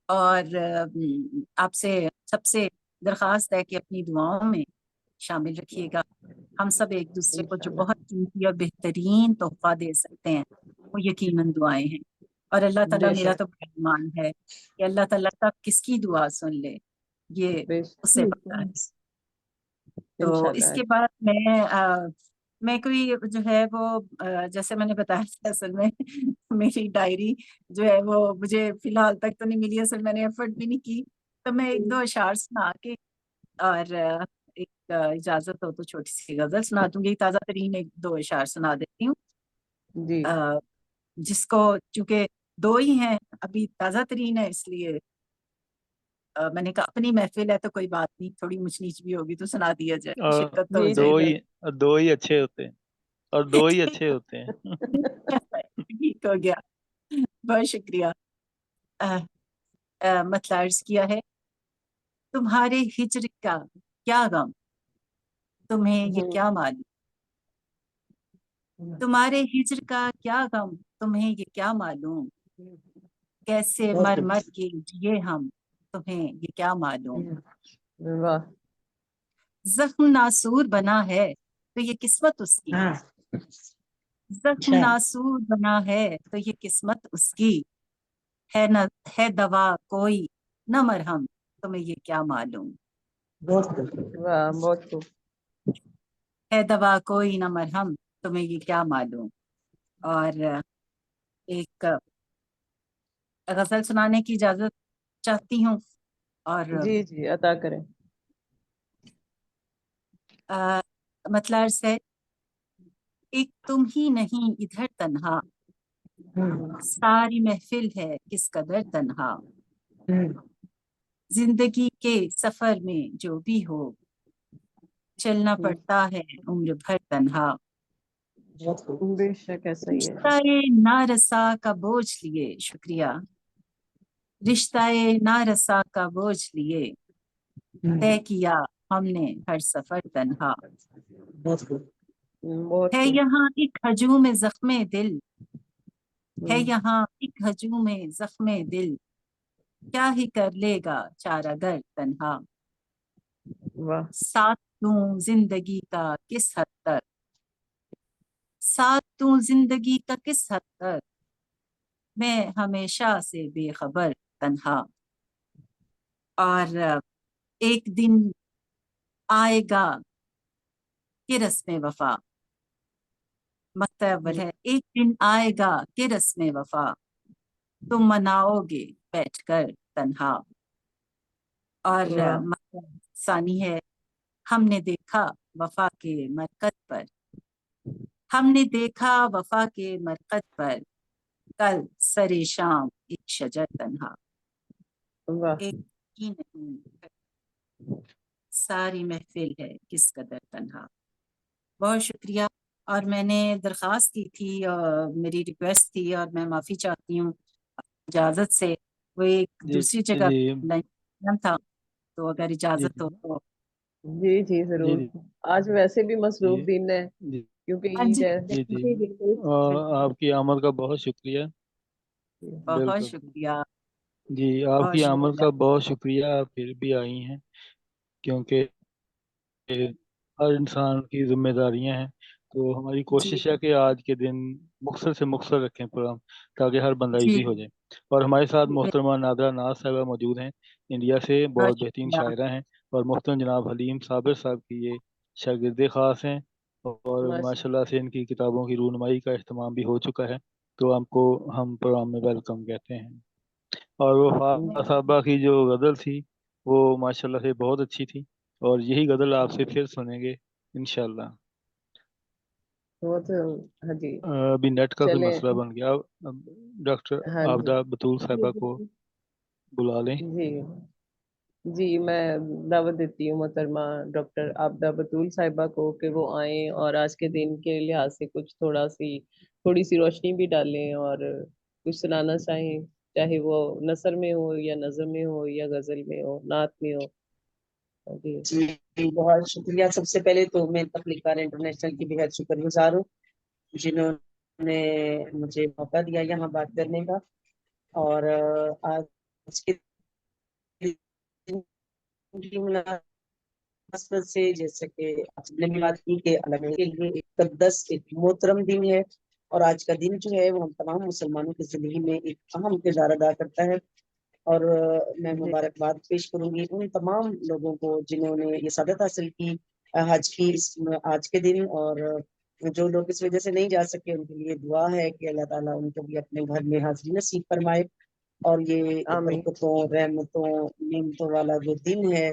اور آپ سے سب سے درخواست ہے کہ اپنی دعاؤں میں شامل رکھیے گا. ہم سب ایک دوسرے کو جو بہت قیمتی اور بہترین تحفہ دے سکتے ہیں وہ یقیناً دعائیں ہیں. اور اللہ تعالیٰ، میرا تو بڑا ایمان ہے کہ اللہ تعالیٰ تب کس کی دعا سن لے یہ اس سے پتہ ہے. تو اس کے بعد میں کوئی جو ہے وہ جیسے میں نے بتایا تھا، اصل میں میری ڈائری جو ہے وہ مجھے فی الحال تک تو نہیں ملی. اصل میں نے ایفرٹ بھی نہیں کی. تو میں ایک دو اشعار سنا کے اور ایک اجازت ہو تو چھوٹی سی غزل سنا دوں گی. تازہ ترین ایک دو اشعار سنا دیتی ہوں جس کو چونکہ دو ہی ہیں ابھی، تازہ ترین ہے، اس لیے میں نے کہا اپنی محفل ہے تو کوئی بات نہیں، تھوڑی مچ نیچ بھی ہوگی تو سنا دیا جائے، شرکت تو ہو جائے. دو ہی اچھے ہوتے ہیں اور دو ہی اچھے ہوتے ہیں. ٹھیک ہو گیا، بہت شکریہ. مطلب عرض کیا ہے، تمہارے ہجر کا کیا غم تمہیں یہ کیا معلوم، تمہارے ہجر کا کیا غم تمہیں یہ کیا معلوم، کیسے مر مر کے جیے ہم تمہیں یہ کیا معلوم. زخم ناسور بنا ہے تو یہ قسمت اس کی، زخم ناسور بنا ہے تو یہ قسمت اس کی، ہے دوا کوئی نہ مرہم تمہیں یہ کیا معلوم. بہت خوب. ہے دوا کوئی نہ مرہم تمہیں یہ کیا معلوم. اور ایک غزل سنانے کی اجازت چاہتی ہوں. اور جی عطا کریں. مطلب ہے، ایک تم ہی نہیں ادھر تنہا، ساری محفل ہے کس قدر تنہا، زندگی کے سفر میں جو بھی ہو چلنا پڑتا ہے عمر بھر تنہا. بے شک ایسا ہی ہے. رشتہ نارسا کا بوجھ لیے، شکریہ، رشتہ نارسا کا بوجھ لیے طے کیا ہم نے ہر سفر تنہا. ہے یہاں ایک ہجوم زخم دل، ہے یہاں ایک ہجوم زخم دل، کیا ہی کر لے گا چارہ گر تنہا. ساتھ دوں زندگی کا کس حد تک، ساتھ دوں زندگی کا کس حد تک، میں ہمیشہ سے بے خبر تنہا. اور ایک دن آئے گا کہ رسم وفا، مکتب ہے، ایک دن آئے گا کہ رسم وفا، تم مناؤ گے بیٹھ کر تنہا. اور ثانی ہے، ہم نے دیکھا وفا کے مرکز پر، ہم نے دیکھا وفا کے مرکز پر، کل سر شام ایک شجر تنہا. ایک ہی نہیں ساری محفل ہے کس قدر تنہا. بہت شکریہ. اور میں نے درخواست کی تھی اور میری ریکویسٹ تھی اور میں معافی چاہتی ہوں اجازت سے، وہ ایک دوسری جگہ تھا تو अगर इजाजत जी हो तो। जी जी जी जरूर। जी आज वैसे भी मसरूफ जी दिन है जी क्योंकि हाँ ईद जी है। जी जी जी बिल्कुल आपकी आमद का बहुत शुक्रिया। बहुत बिल्कुल शुक्रिया जी, बहुत आपकी आमद शुक्रिया। का बहुत शुक्रिया, आप फिर भी आई हैं, क्योंकि हर इंसान की जिम्मेदारियां हैं। तो हमारी जी कोशिश है कि आज के दिन मुख्तसर से मुख्तसर रखें प्रोग्राम, ताकि हर बंदा जी इजी हो जाए। और हमारे साथ बिल्कुल, मोहतरमा नादरा नाज साहिबा मौजूद हैं, इंडिया से बहुत बहुत बेहतरीन शुक्रिया। शायरा हैं। और मोहतरम जनाब हलीम साबिर साहब की ये शागिर्द ख़ास हैं, और माशा माशाल्लाह से इनकी किताबों की रूनमाई का अहतमाम भी हो चुका है। तो हम प्रोग्राम में वेलकम कहते हैं। और वो फातिमा साहबा की जो गज़ल थी वो माशाल्लाह से बहुत अच्छी थी, और यही गज़ल आपसे फिर सुनेंगे इंशाल्लाह। बहुत। हाँ जी अभी नेट का कोई चले। मसला बन गया, अब डॉक्टर हाँ जी आबदा बतूल साहिबा को बुला लें। जी जी मैं दावत देती हूँ मोहतरमा डॉक्टर आबदा बतूल साहिबा को कि वो आएं और आज के दिन के लिहाज से कुछ थोड़ी सी रोशनी भी डालें और कुछ सुनाना चाहें, चाहे वो नसर में हो या नज़म में हो या गजल में हो, नात में हो। जी जी बहुत शुक्रिया। सबसे पहले तो मैं तख्लीकार इंटरनेशनल की बेहद शुक्रगुजार हूँ, जिन्होंने मुझे मौका दिया यहाँ बात करने का। और आज के दिन की मुनासबत से, जैसे कि आपने भी बात की कि अलग के लिए एक मुक़द्दस, एक मोहतरम दिन है, और आज का दिन जो है वो हम तमाम मुसलमानों की जिंदगी में एक अहम किरदार अदा करता है। और मैं जी मुबारकबाद पेश करूंगी उन तमाम लोगों को जिन्होंने ये सआदत हासिल की हज की आज के दिन। और जो लोग इस वजह से नहीं जा सके उनके लिए दुआ है कि अल्लाह ताला उनको भी अपने घर में हाजिरी नसीब फरमाए। और ये आमीन बरकतों, रहमतों, नेमतों वाला जो दिन है,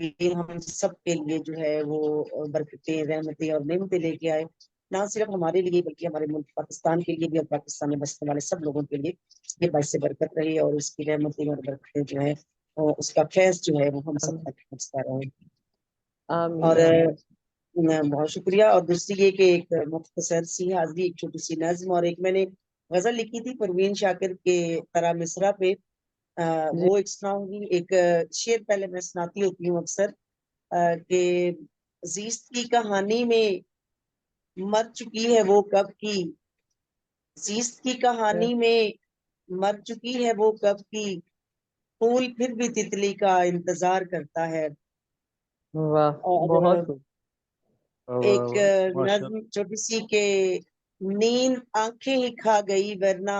ये हम सब के लिए जो है वो बरकतें, रहमतें और नेमतें लेके आए, ना सिर्फ हमारे लिए बल्कि हमारे मुल्क पाकिस्तान के लिए भी, और पाकिस्तान में बसने वाले सब लोगों के लिए ये बाइस से बरकत रही, और उसकी रहमतें और बरकतें जो है उसका फैज जो है वो हम सब आमीन तक पहुंचता रहे। आमीन और आमीन। बहुत शुक्रिया। और दूसरी ये कि एक मुख्तसर सी हाजिरी, एक छोटी सी नज्म, और एक मैंने गजल लिखी थी परवीन शाकिर के तरह मिसरा पे, जी वो एक सुनाऊंगी। एक शेर पहले मैं सुनाती होती हूँ अक्सर, कि जीस्त की कहानी में मर चुकी है वो कब की, जीस्त की कहानी में मर चुकी है वो कब की, फूल फिर भी तितली का इंतजार करता है। वाह बहुत और खूब। वाह वाह एक वाह, माशा नज्म छोटी सी के, नींद आंखें ही खा गई वरना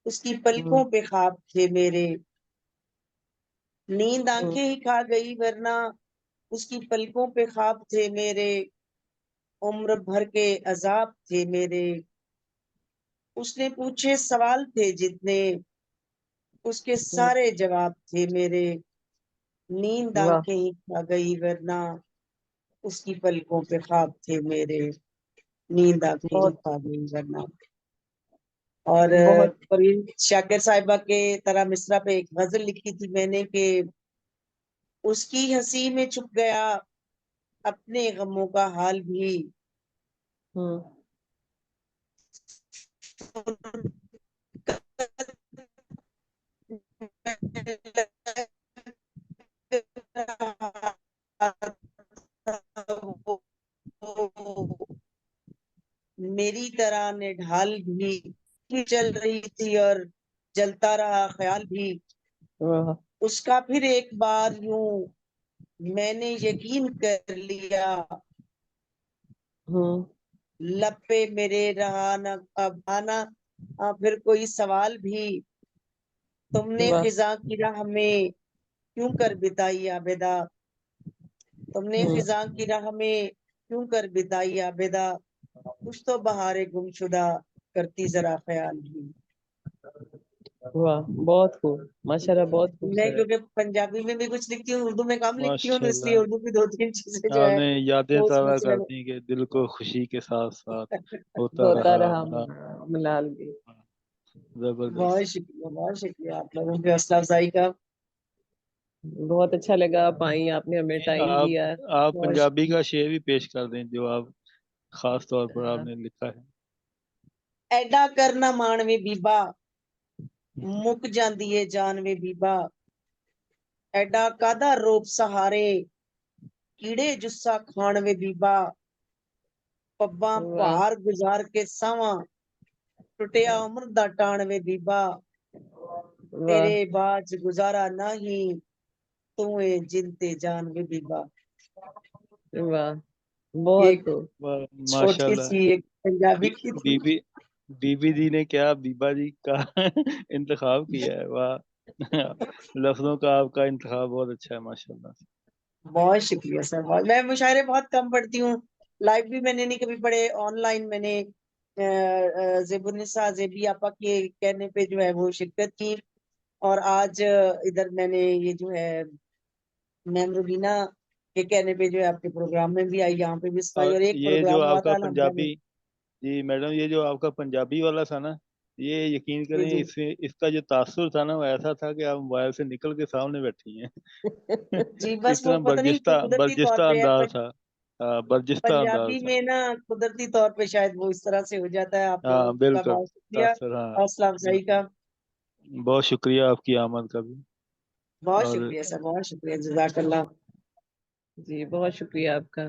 उसकी पलकों पे ख्वाब थे मेरे, नींद आंखें ही खा गई वरना उसकी पलकों पे ख्वाब थे मेरे, उम्र भर के अजाब थे मेरे, उसने पूछे सवाल थे जितने उसके सारे जवाब थे मेरे, नींद वाह आंखें ही खा गई वरना उसकी पलकों पे ख्वाब थे मेरे, नींद आंखें ही बहुत खा गई वरना। और बहुत परवीन शाकिर साहिबा के तरह मिसरा पे एक गजल लिखी थी मैंने कि उसकी हंसी में छुप गया अपने गमों का हाल भी, हम्म मेरी तरह ने ढाल भी चल रही थी और जलता रहा ख्याल भी, वाह उसका फिर एक बार यूं मैंने यकीन कर लिया, हम्म लब पे मेरे रहा न अब आना फिर कोई सवाल भी, तुमने वाह खिजा की राह में क्यों कर बिताई आबेदा, तुमने हम्म खिजा की राह में क्यों कर बिताई आबेदा, कुछ तो बहारे गुमशुदा करती जरा ख्याल भी। वाह बहुत खूब माशाल्लाह, बहुत मैं खूबसूरत। क्योंकि पंजाबी में भी कुछ लिखती हूँ, उर्दू में कम लिखती हूँ, तो इसलिए माशाल्लाह, उर्दू की दो तीन चीजें जो है आपने यादें वो उसमें ताज़ा से कर दी कि दिल को खुशी के साथ साथ होता होता रहा। रहा हाँ, मिलाल भी। जबरदस्त। बहुत शुक्रिया आप लोगों की हौसला अफजाई का। बहुत अच्छा लगा आप आई, आपने हमें टाइम आप दिया। आप बहुत पंजाबी शुक्रिया। का शेर भी पेश कर दें जो आप खास तौर पर आपने लिखा है। ऐडा करना मानवे बीबा मुक जांदी है जानवे बीबा, ਐਡਾ ਕਾਦਾ ਰੋਪ ਸਹਾਰੇ, ਕੀੜੇ ਜੁੱਸਾ ਖਾਣ ਵੇ ਬੀਬਾ, ਪੱਬਾਂ ਵਾਹ ਭਾਰ ਗੁਜ਼ਾਰ ਕੇ ਸਾਵਾਂ, ਟੁੱਟਿਆ ਉਮਰ ਦਾ ਟਾਣ ਵੇ ਬੀਬਾ, ਵਾਹ ਤੇਰੇ ਬਾਝ ਗੁਜ਼ਾਰਾ ਨਹੀਂ, ਤੂੰ ਏ ਜਿੰਦ ਤੇ ਜਾन ਵੇ ਬੀਬਾ। वाह ये बहुत खूब। वाह, छोटी माशाल्लाह। सी एक पंजाबी की थी। बीबी बीबी जी ने क्या बीबा जी का इंतखाब किया है, वाह। लफ्जों का आपका इंतखाब बहुत अच्छा है, माशाल्लाह। बहुत शुक्रिया सर, बहुत। मैं मुशायरे बहुत कम पढ़ती हूँ, लाइव भी मैंने नहीं कभी पढ़े, ऑनलाइन मैंने ज़ेबुन्निसा ज़ेबी आपा के कहने पे जो है वो शिरकत की, और आज इधर मैंने ये जो है मैम रुबीना के कहने पे जो है आपके प्रोग्राम में भी आई, यहाँ पे भी सुनाई, और और एक ये जो प्रोग्राम हुआ आपका था अल्हम्दुलिल्लाह। पंजाबी, जी मैडम, ये जो आपका पंजाबी वाला था ना, ये यकीन जी करें जी इससे इसका जो तासुर था ना, वो ऐसा था कि आप मोबाइल से निकल के सामने बैठी हैं। जी, बस वो इतना पता नहीं कुदरती तौर बर्जिस्ता पे है, अंदाज था। बर्जिस्ता अंदाज पंजाबी था। में ना कुदरती तौर पे शायद वो इस तरह से हो जाता है। आप हाँ का बिल्कुल, बहुत शुक्रिया, तासुर, हाँ हौसला अफजाई बिल्कुल। का। बहुत शुक्रिया आपकी आमद का भी। बहुत और शुक्रिया सर, बहुत शुक्रिया, जज़ाकल्लाह। जी बहुत शुक्रिया आपका।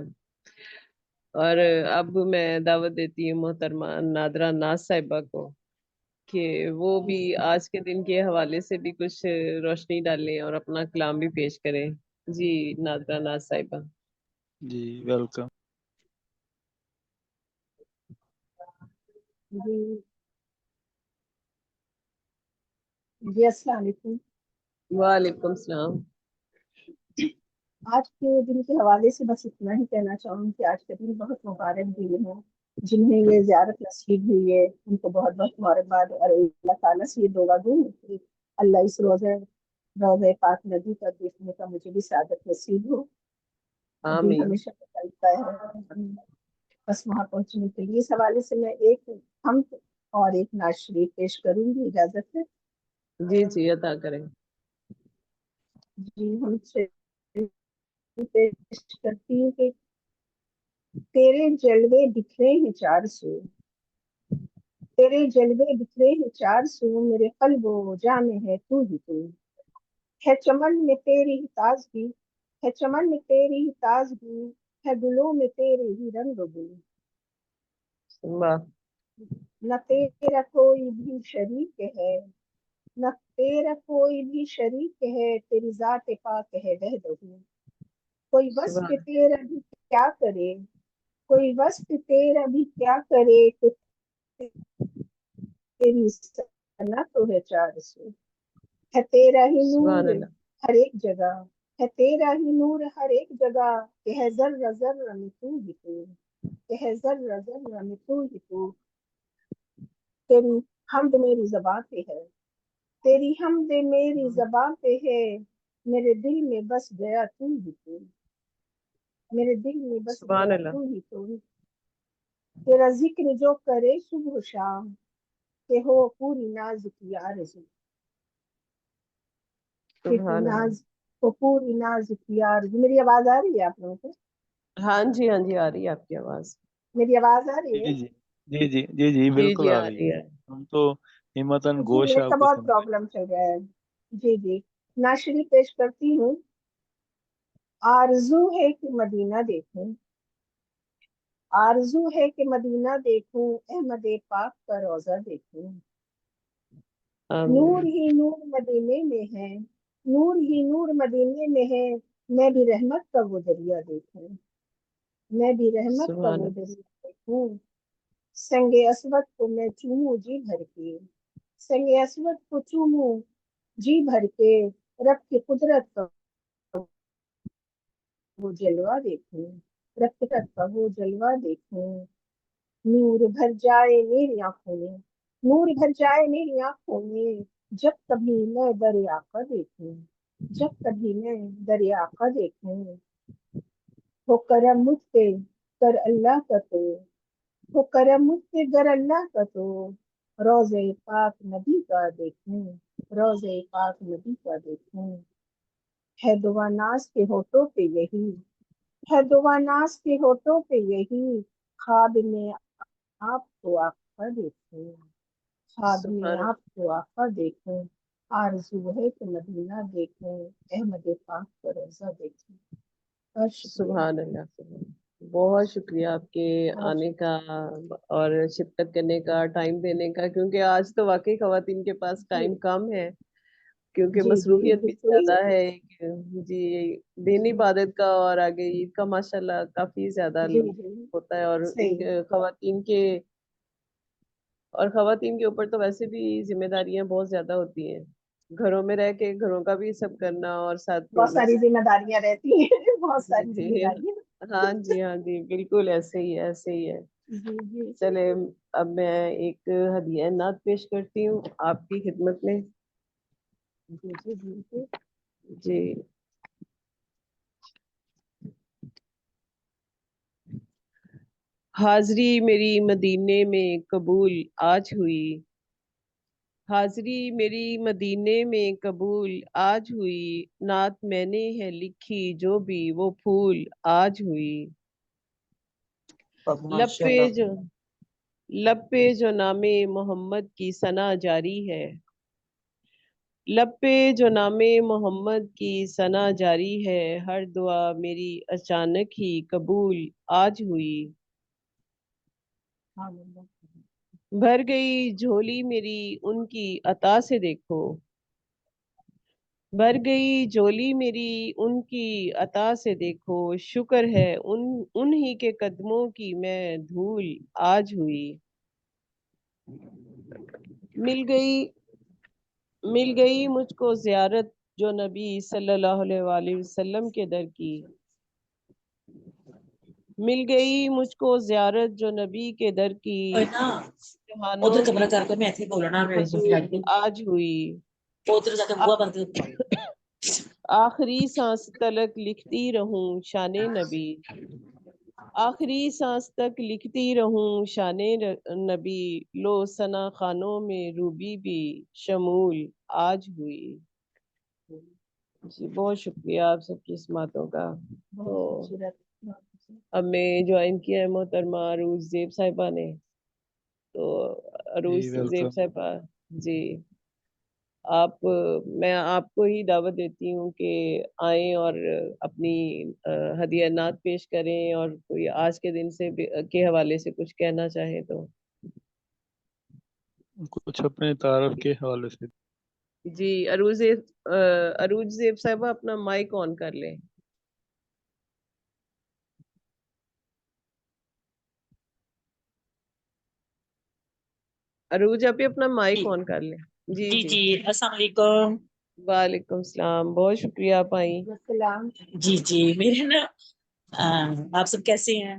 और अब मैं दावत देती हूँ मोहतरमा नादरा नाज साहिबा को कि वो भी आज के दिन के हवाले से भी कुछ रोशनी डालें और अपना कलाम भी पेश करें। जी नादरा नाज साहिबा। जी वेलकम। जी जी, अस्सलाम वालेकुम। वालेकुम सलाम। आज के दिन के हवाले से बस इतना ही कहना चाहूँगी कि आज का दिन बहुत मुबारक दिन है। जिन्हें ये ज़ियारत नसीब हुई है उनको बहुत बहुत मुबारकबाद, और अल्लाह ताला से ये दुआ दूँ कि अल्लाह इस रोज़े पाक नबी का देखने का मुझे भी सादत नसीब हो। दिल आमीन। हमेशा निकलता है बस वहाँ पहुँचने के लिए। इस हवाले से मैं एक हम और एक नाज शरीफ पेश करूँगी, इजाज़त है जी जी अता करें। जी। हम पेश करती हूँ कि तेरे जलवे बिखरे हैं चार सौ, तेरे जलवे बिखरे हैं चार सौ, मेरे कल्बो जा में है तू ही तू। है चमन में तेरी ही ताजगी, है चमन में तेरी ही ताजगी, है गुलों में तेरे ही रंग गुल। वाह न तेरा कोई भी शरीक है, न तेरा कोई भी शरीक है, तेरी जात पाक है वहदहू। कोई वस्फ सुभान तेरा भी क्या करे, कोई वस्फ तेरा भी क्या करे, कि तेरी सना तो है चार सौ। है तेरा ही सुभान नूर अल्लाह। हर एक जगह, है तेरा ही नूर हर एक जगह, कि है जर्रा जर्रा में तू ही तू, कि है जर्रा जर्रा में तू ही तू। तेरी हमद मेरी ज़बां पे है, तेरी हमद मेरी ज़बां पे है, मेरे दिल में बस गया तू ही तू, मेरे दिल में बस सुभान गया अल्लाह। तू ही तू। तेरा जिक्र जो करे सुबह शाम, के हो पूरी नाज की आरज़ू, कि सुभान अल्लाह। नाज को पूरी नाज की आरज़ू। मेरी आवाज आ रही है आप लोगों को? हाँ जी हाँ जी आ रही है आपकी आवाज। मेरी आवाज आ रही है? जी जी जी जी जी जी जी बिल्कुल जी आ आ रही रही है। है। हम तो हिम्मतन जी, गोश नेट का आपकी बहुत सुन रहे प्रॉब्लम चल रहा है। जी जी, नाशरी पेश करती हूँ। आरज़ू है कि मदीना देखूं, आरज़ू है कि मदीना देखूं, अहमद पाक का रोजा देखूं। नूर आमीन। ही नूर मदीने में है, नूर ही नूर मदीने में है, मैं भी रहमत का वो दरिया देखूं, मैं भी रहमत का सुभान वो अल्लाह। दरिया देखूं। संगे असवद को मैं चूमूं जी भर के, संगे असवद को चूमूं जी भर के, रब की कुदरत का वो जलवा देखूं, रब की कुदरत का वो जलवा देखूं। नूर भर जाए मेरी आंखों में, नूर भर जाए मेरी आंखों में, जब कभी मैं दरिया का देखूं, जब कभी मैं दरिया का देखूं। हो करम मुझ पे कर अल्लाह का तो, हो करम मुझ पे कर अल्लाह का तो, रोज़े पाक नबी का देखूं, रोज़े पाक नबी का देखूं। है दुआ नाज के होठों पे यही, है दुआ नाज के होठों पे यही, ख्वाब में आपको आका देखूं, ख्वाब में सुभान अल्लाह। आपको आका देखूं। आरज़ू है कि मदीना देखूं, अहमद पाक का रोज़ा देखूं। बहुत शुक्रिया। सुभान अल्लाह, सुभान। बहुत शुक्रिया आपके आने का और शिरकत करने का, टाइम देने का, क्योंकि आज तो वाकई खवातीन के पास टाइम कम है, क्योंकि जी मसरूफियत भी बिल्कुल ज्यादा है जी। दिन इबादत का और आगे ईद का माशाल्लाह काफी ज्यादा जी होता है, और सही खवातीन के ऊपर तो वैसे भी जिम्मेदारियां बहुत ज्यादा होती हैं, घरों में रह के घरों का भी सब करना और साथ बहुत सारी जिम्मेदारियां रहती हैं बहुत सारी जी, जिम्मेदारियां। हाँ जी, हाँ जी, बिल्कुल ऐसे ही है, ऐसे ही है। जी जी चले, अब मैं एक हदिया नात पेश करती हूँ आपकी खिदमत में। जी जी बिल्कुल। जी। हाजरी मेरी मदीने में कबूल आज हुई, हाजरी मेरी मदीने में कबूल आज हुई, नात मैंने है लिखी जो भी वो फूल आज हुई। लब पे जो लब पे जो नामे मोहम्मद की सना जारी है, लब पे जो नामे मोहम्मद की सना जारी है, हर दुआ मेरी अचानक ही कबूल आज हुई। भर गई झोली मेरी उनकी अता से देखो, भर गई झोली मेरी उनकी अता से देखो, शुक्र है उन्हीं के कदमों की मैं धूल आज हुई। मिल गई मिल गई मुझको जियारत जो नबी सल्लल्लाहु अलैहि वसल्लम के दर की, मिल गई मुझको जियारत जो नबी के दर की, ना जहानों उधर की कमरा करके मैं ऐसे बोलना मेरे मंजूर आज हुई। उधर जाके बुआ बंद आखिरी सांस तलक लिखती रहूं शाने नबी, आखिरी सांस तक लिखती रहूं शाने नबी, लो सना खानों में रूबी भी शमूल आज हुई। जी, बहुत शुक्रिया आप सबकी इस बातों का। तो अब मैं ज्वाइन किया है मोहतरमा अरूज ज़ेब साहिबा ने, तो अरूज जी ज़ेब वेलकम। साहिबा जी, मैं आपको ही दावत देती हूँ कि आएं और अपनी हदिया नात पेश करें, और कोई आज के दिन के हवाले से कुछ कहना चाहे तो। कुछ अपने तारफ के हवाले से। जी, अरूज ज़ेब साहिबा अपना माइक ऑन कर लें। अरूज आप ही अपना माइक ऑन कर लें। जी जी जी, जी अस्सलाम वालेकुम। वालेकुम सलाम, बहुत शुक्रिया आप आई। जी जी मेरे ना आप सब कैसे हैं?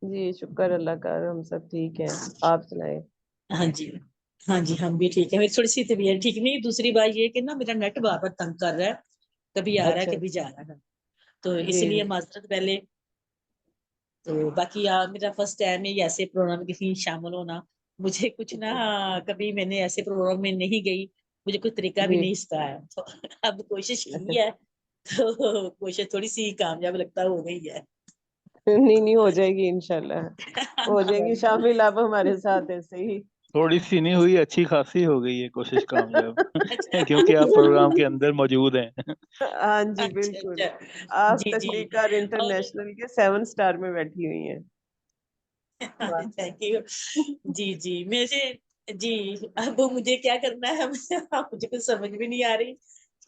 जी शुक्र अल्लाह का, हम सब ठीक है, आप सुनाए। हाँ जी, हाँ जी, हम भी ठीक है। मेरी थोड़ी सी तबीयत ठीक नहीं, दूसरी बात ये कि ना मेरा नेट बार बार तंग कर रहा है, कभी आ रहा है अच्छा, कभी जा रहा है, तो जी इसलिए जी, माजरत पहले। तो बाकी मेरा फर्स्ट टाइम है ये ऐसे प्रोग्राम किसी शामिल होना। मुझे कुछ ना, कभी मैंने ऐसे प्रोग्राम में नहीं गई, मुझे कोई तरीका भी जी नहीं इसका है, तो अब कोशिश अच्छा। की है, तो कोशिश थोड़ी सी कामयाब लगता हो गई है। नहीं नहीं, हो जाएगी इंशाल्लाह, हो जाएगी शामिल आप हमारे साथ ऐसे ही। थोड़ी सी नहीं हुई, अच्छी खासी हो गई है कोशिश कामयाब अच्छा क्योंकि आप प्रोग्राम के अंदर मौजूद हैं। हाँ जी अच्छा बिल्कुल, अच्छा। आप जी जी तख्लीकार और इंटरनेशनल के 7 स्टार में बैठी हुई हैं। Thank you. जी जी मेरे जी, अब मुझे क्या करना है मुझे कुछ समझ भी नहीं आ रही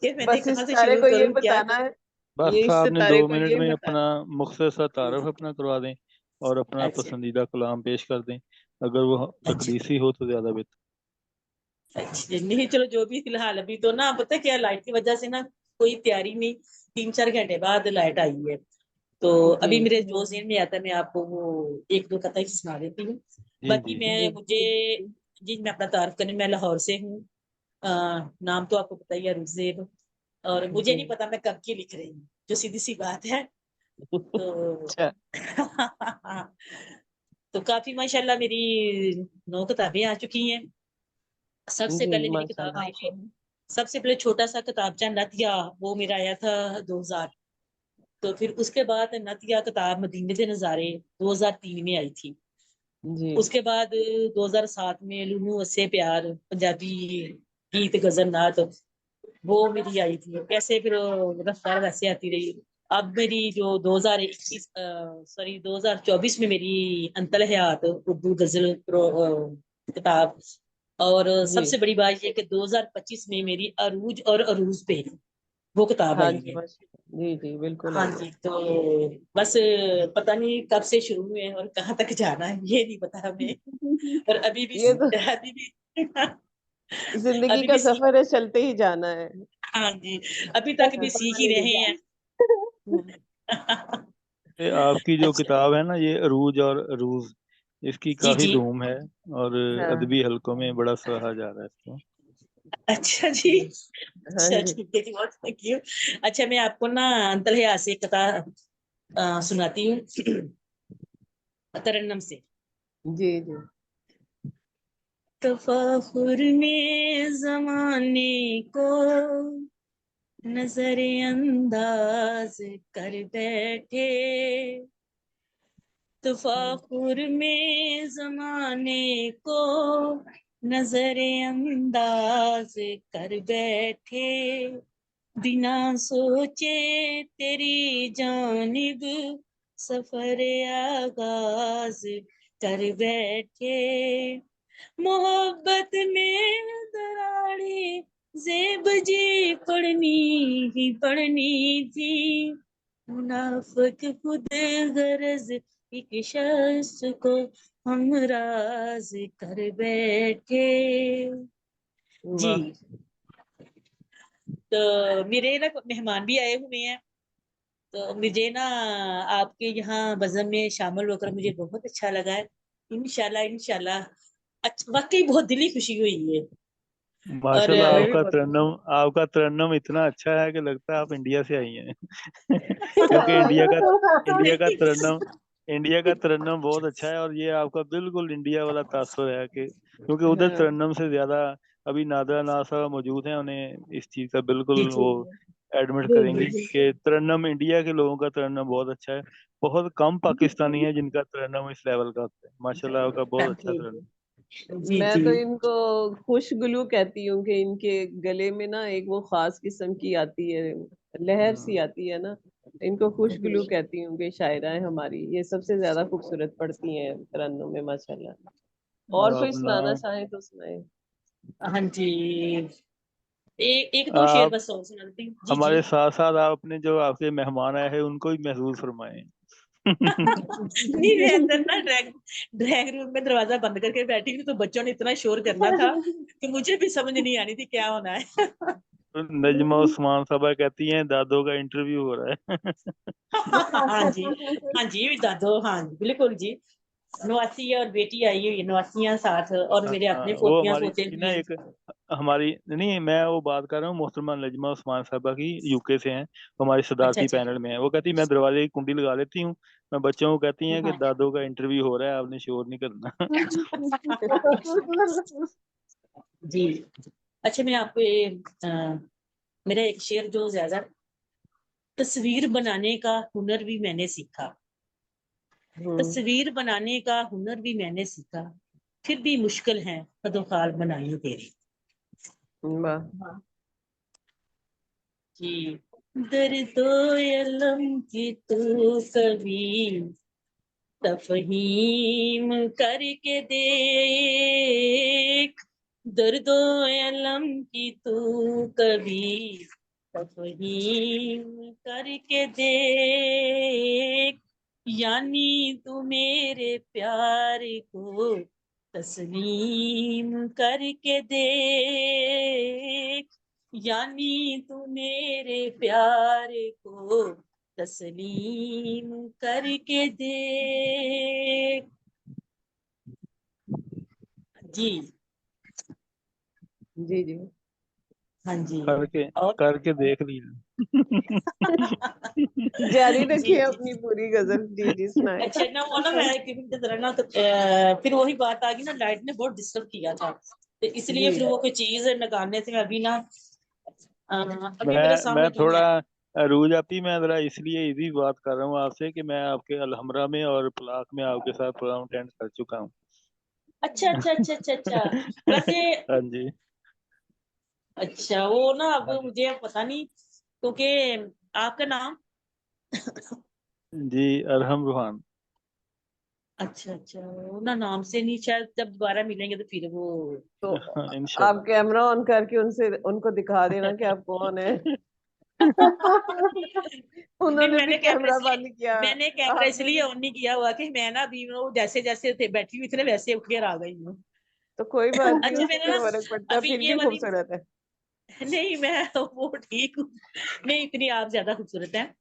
कि मैंने बस इस कहाँ से तारे शुरू को ये करूँ, क्या बताना करूँ। है, ये बस इस आपने सितारे 2 को मिनट ये में बता। अपना मुख्तसर तारफ अपना करवा दें और अपना अच्छा पसंदीदा कलाम पेश कर दें, अगर वो अच्छा तकलीसी हो तो ज्यादा बेहतर। अच्छा, नहीं चलो जो भी, फिलहाल अभी तो ना पता है क्या, लाइट की वजह से ना कोई तैयारी नहीं, 3-4 घंटे बाद लाइट आई है, तो जी अभी मेरे जो ज़हन में आता है मैं आपको वो एक दो कथा ही सुना देती हूँ। जी बाकी जी जी मुझे जी, मैं अपना तारुफ करने, मैं लाहौर से हूँ। नाम तो आपको पता ही है, रुज़ेब, और मुझे जी नहीं पता मैं कब की लिख रही हूँ, जो सीधी सी बात है। तो अच्छा, तो काफी माशाल्लाह मेरी 9 किताबें आ चुकी हैं। सबसे जी पहले मेरी किताब माशाल्लाह, आई थी, सबसे पहले छोटा सा किताबचा नतिया, वो मेरा आया था 2000। तो फिर उसके बाद नतिया किताब मदीने के नज़ारे 2003 में आई थी। जी उसके बाद 2007 में लुनू अस्से प्यार पंजाबी गीत गजल नात वो मेरी आई थी। कैसे फिर रफ्तार वैसे आती रही। अब मेरी जो 2024 में मेरी अंतल हयात उर्दू गजल किताब, और जी सबसे बड़ी बात ये कि 2025 में मेरी अरूज और अरूज पे वो किताब हाँ आई जी है। जी जी बिल्कुल हाँ आई है। जी, तो बस पता नहीं कब से शुरू हुए हैं और कहाँ तक जाना है ये नहीं पता हमें। और अभी भी ये तो अभी भी जिंदगी अभी का भी सीख, सफर है, चलते ही जाना है। हाँ जी, अभी तक भी सीख ही रहे हैं। ये आपकी जो अच्छा किताब है ना, ये अरूज और अरूज, इसकी जी काफी जी, धूम है और हाँ अदबी हलकों में बड़ा सराहा जा रहा है इसको। अच्छा जी, हाँ अच्छा जी ठीक है जी, बहुत थैंक यू। अच्छा मैं आपको ना अंतल हयात से एक कथा सुनाती हूँ तरन्नम से। जी जी तफाखुर में जमाने को नजर अंदाज कर बैठे, तफाखुर में जमाने को नजर अंदाज कर बैठे, बिना सोचे तेरी जानिब सफर आगाज कर बैठे, मोहब्बत में दराड़ी जेब जी पढ़नी ही पढ़नी थी, मुनाफिक खुद गरज एक शख्स को हमराज कर बैठे। जी, वाह तो मेरे ना मेहमान भी आए हुए हैं, तो मुझे ना आपके यहाँ बज़म में शामिल होकर मुझे बहुत अच्छा लगा है। इंशाल्लाह इंशाल्लाह अच्छा, वाकई बहुत दिली खुशी हुई है। और माशाल्लाह, हमें भी बहुत आपका तरन्नुम इतना अच्छा है कि लगता है आप इंडिया से आई हैं। क्योंकि इंडिया का नहीं, तरन्नुम इंडिया का तरन्नुम बहुत अच्छा है, और ये आपका बिल्कुल इंडिया वाला तासुर है कि क्योंकि उधर हाँ तरन्नुम से ज्यादा अभी नादरा नाज साहब मौजूद हैं, उन्हें इस चीज का बिल्कुल जी जी, वो एडमिट जी करेंगी जी कि तरन्नुम इंडिया के लोगों का तरन्नुम बहुत अच्छा है। बहुत कम पाकिस्तानी है जिनका तरन्नुम इस लेवल का होता है। माशाल्लाह, आपका बहुत अच्छा जी तरन्नुम। जी मैं जी, तो इनको खुशगुलू कहती हूँ कि इनके गले में ना एक वो खास किस्म की आती है, लहर सी आती है ना, इनको खुशगुलू कहती हूँ कि शायराएं हमारी ये सबसे ज्यादा खूबसूरत पढ़ती हैं तरन्नुम में माशाल्लाह। और कोई आप ना सुनाना चाहे तो सुनाए। हाँ जी, एक दो शेर आप बस और सुना देती हूँ। जी जी। हमारे साथ साथ आप अपने जो आपके मेहमान आए हैं उनको भी महसूस फरमाएं। नहीं, मैं अंदर ना ड्राइंग रूम में दरवाजा बंद करके बैठी थी, तो बच्चों ने इतना शोर करना था कि मुझे भी समझ नहीं आनी थी क्या होना है। तो नजमा उस्मान साहबा कहती हैं दादो का इंटरव्यू हो रहा है। हाँ जी, हाँ जी दादो, हाँ जी बिल्कुल जी। नवासी और बेटी आई हुई है, नवासियां साथ, और मेरे अपने वो पोतियां हमारी पोते थी भी ना हैं। एक, हमारी नहीं, मैं वो बात कर रहा हूँ मोहतरमा नजमा उस्मान साहबा की, यूके से हैं, वो हमारी अच्छा सदारती अच्छा, पैनल में है। वो कहती मैं दरवाजे की कुंडी लगा लेती हूँ, मैं बच्चों को कहती हैं कि हाँ। दादो का इंटरव्यू हो रहा है, आपने शोर नहीं करना। जी, अच्छा मैं आपको ये मेरा एक शेर जो ज्यादा, तस्वीर बनाने का हुनर भी मैंने सीखा, हम्म तस्वीर बनाने का हुनर भी मैंने सीखा, फिर भी मुश्किल है कदोखाल बनाई तेरी। वाह जी, दर्दो अलम की तू कभी तफहीम करके देख, दर्दो अलम की तू कभी तफहीम करके देख, यानी तू मेरे प्यार को तस्लीम करके देख, यानी तू मेरे प्यार को तस्लीम करके देख। जी, जी जी हाँ जी, करके और करके देख लीजिए। जारी जी रखिए जी। अपनी पूरी गजल। जी जी सुनाए। अच्छा ना, वो ना मैं क्योंकि जरा ना तो, फिर वही बात आ गई ना, लाइट ने बहुत डिस्टर्ब किया था, तो इसलिए जी फिर वो कोई चीज निकालने से मैं अभी ना अभी मेरे मैं सामने जो थोड़ा है। रूज आपी, मैं जरा इसलिए इजी बात कर रहा हूँ आपसे कि मैं आपके अलहमरा में और पलाक में आपके साथ प्रोग्राम अटेंड कर चुका हूँ। अच्छा अच्छा अच्छा अच्छा अच्छा, वैसे हाँ जी। अच्छा, वो ना अब मुझे पता नहीं, क्योंकि आपका नाम? जी अरहम रूहान। अच्छा अच्छा, वो ना नाम से नहीं, शायद जब दोबारा मिलेंगे तो फिर वो तो आप इंशाल्लाह। कैमरा ऑन करके उनको दिखा देना कि आप कौन है। नहीं, उन्होंने भी कैमरा बंद किया। मैंने कैमरा आपने इसलिए भी। ऑन नहीं किया हुआ कि मैं ना अभी वो जैसे जैसे थे बैठी हुई थी ना वैसे उठ कर आ गई हूँ। तो कोई बात नहीं, अच्छा, उससे मैंने क्या ना फर्क पड़ता है, अभी फिर ये भी वाली, खूबसूरत है। नहीं मैं वो ठीक हूँ, नहीं इतनी आप ज्यादा खूबसूरत हैं।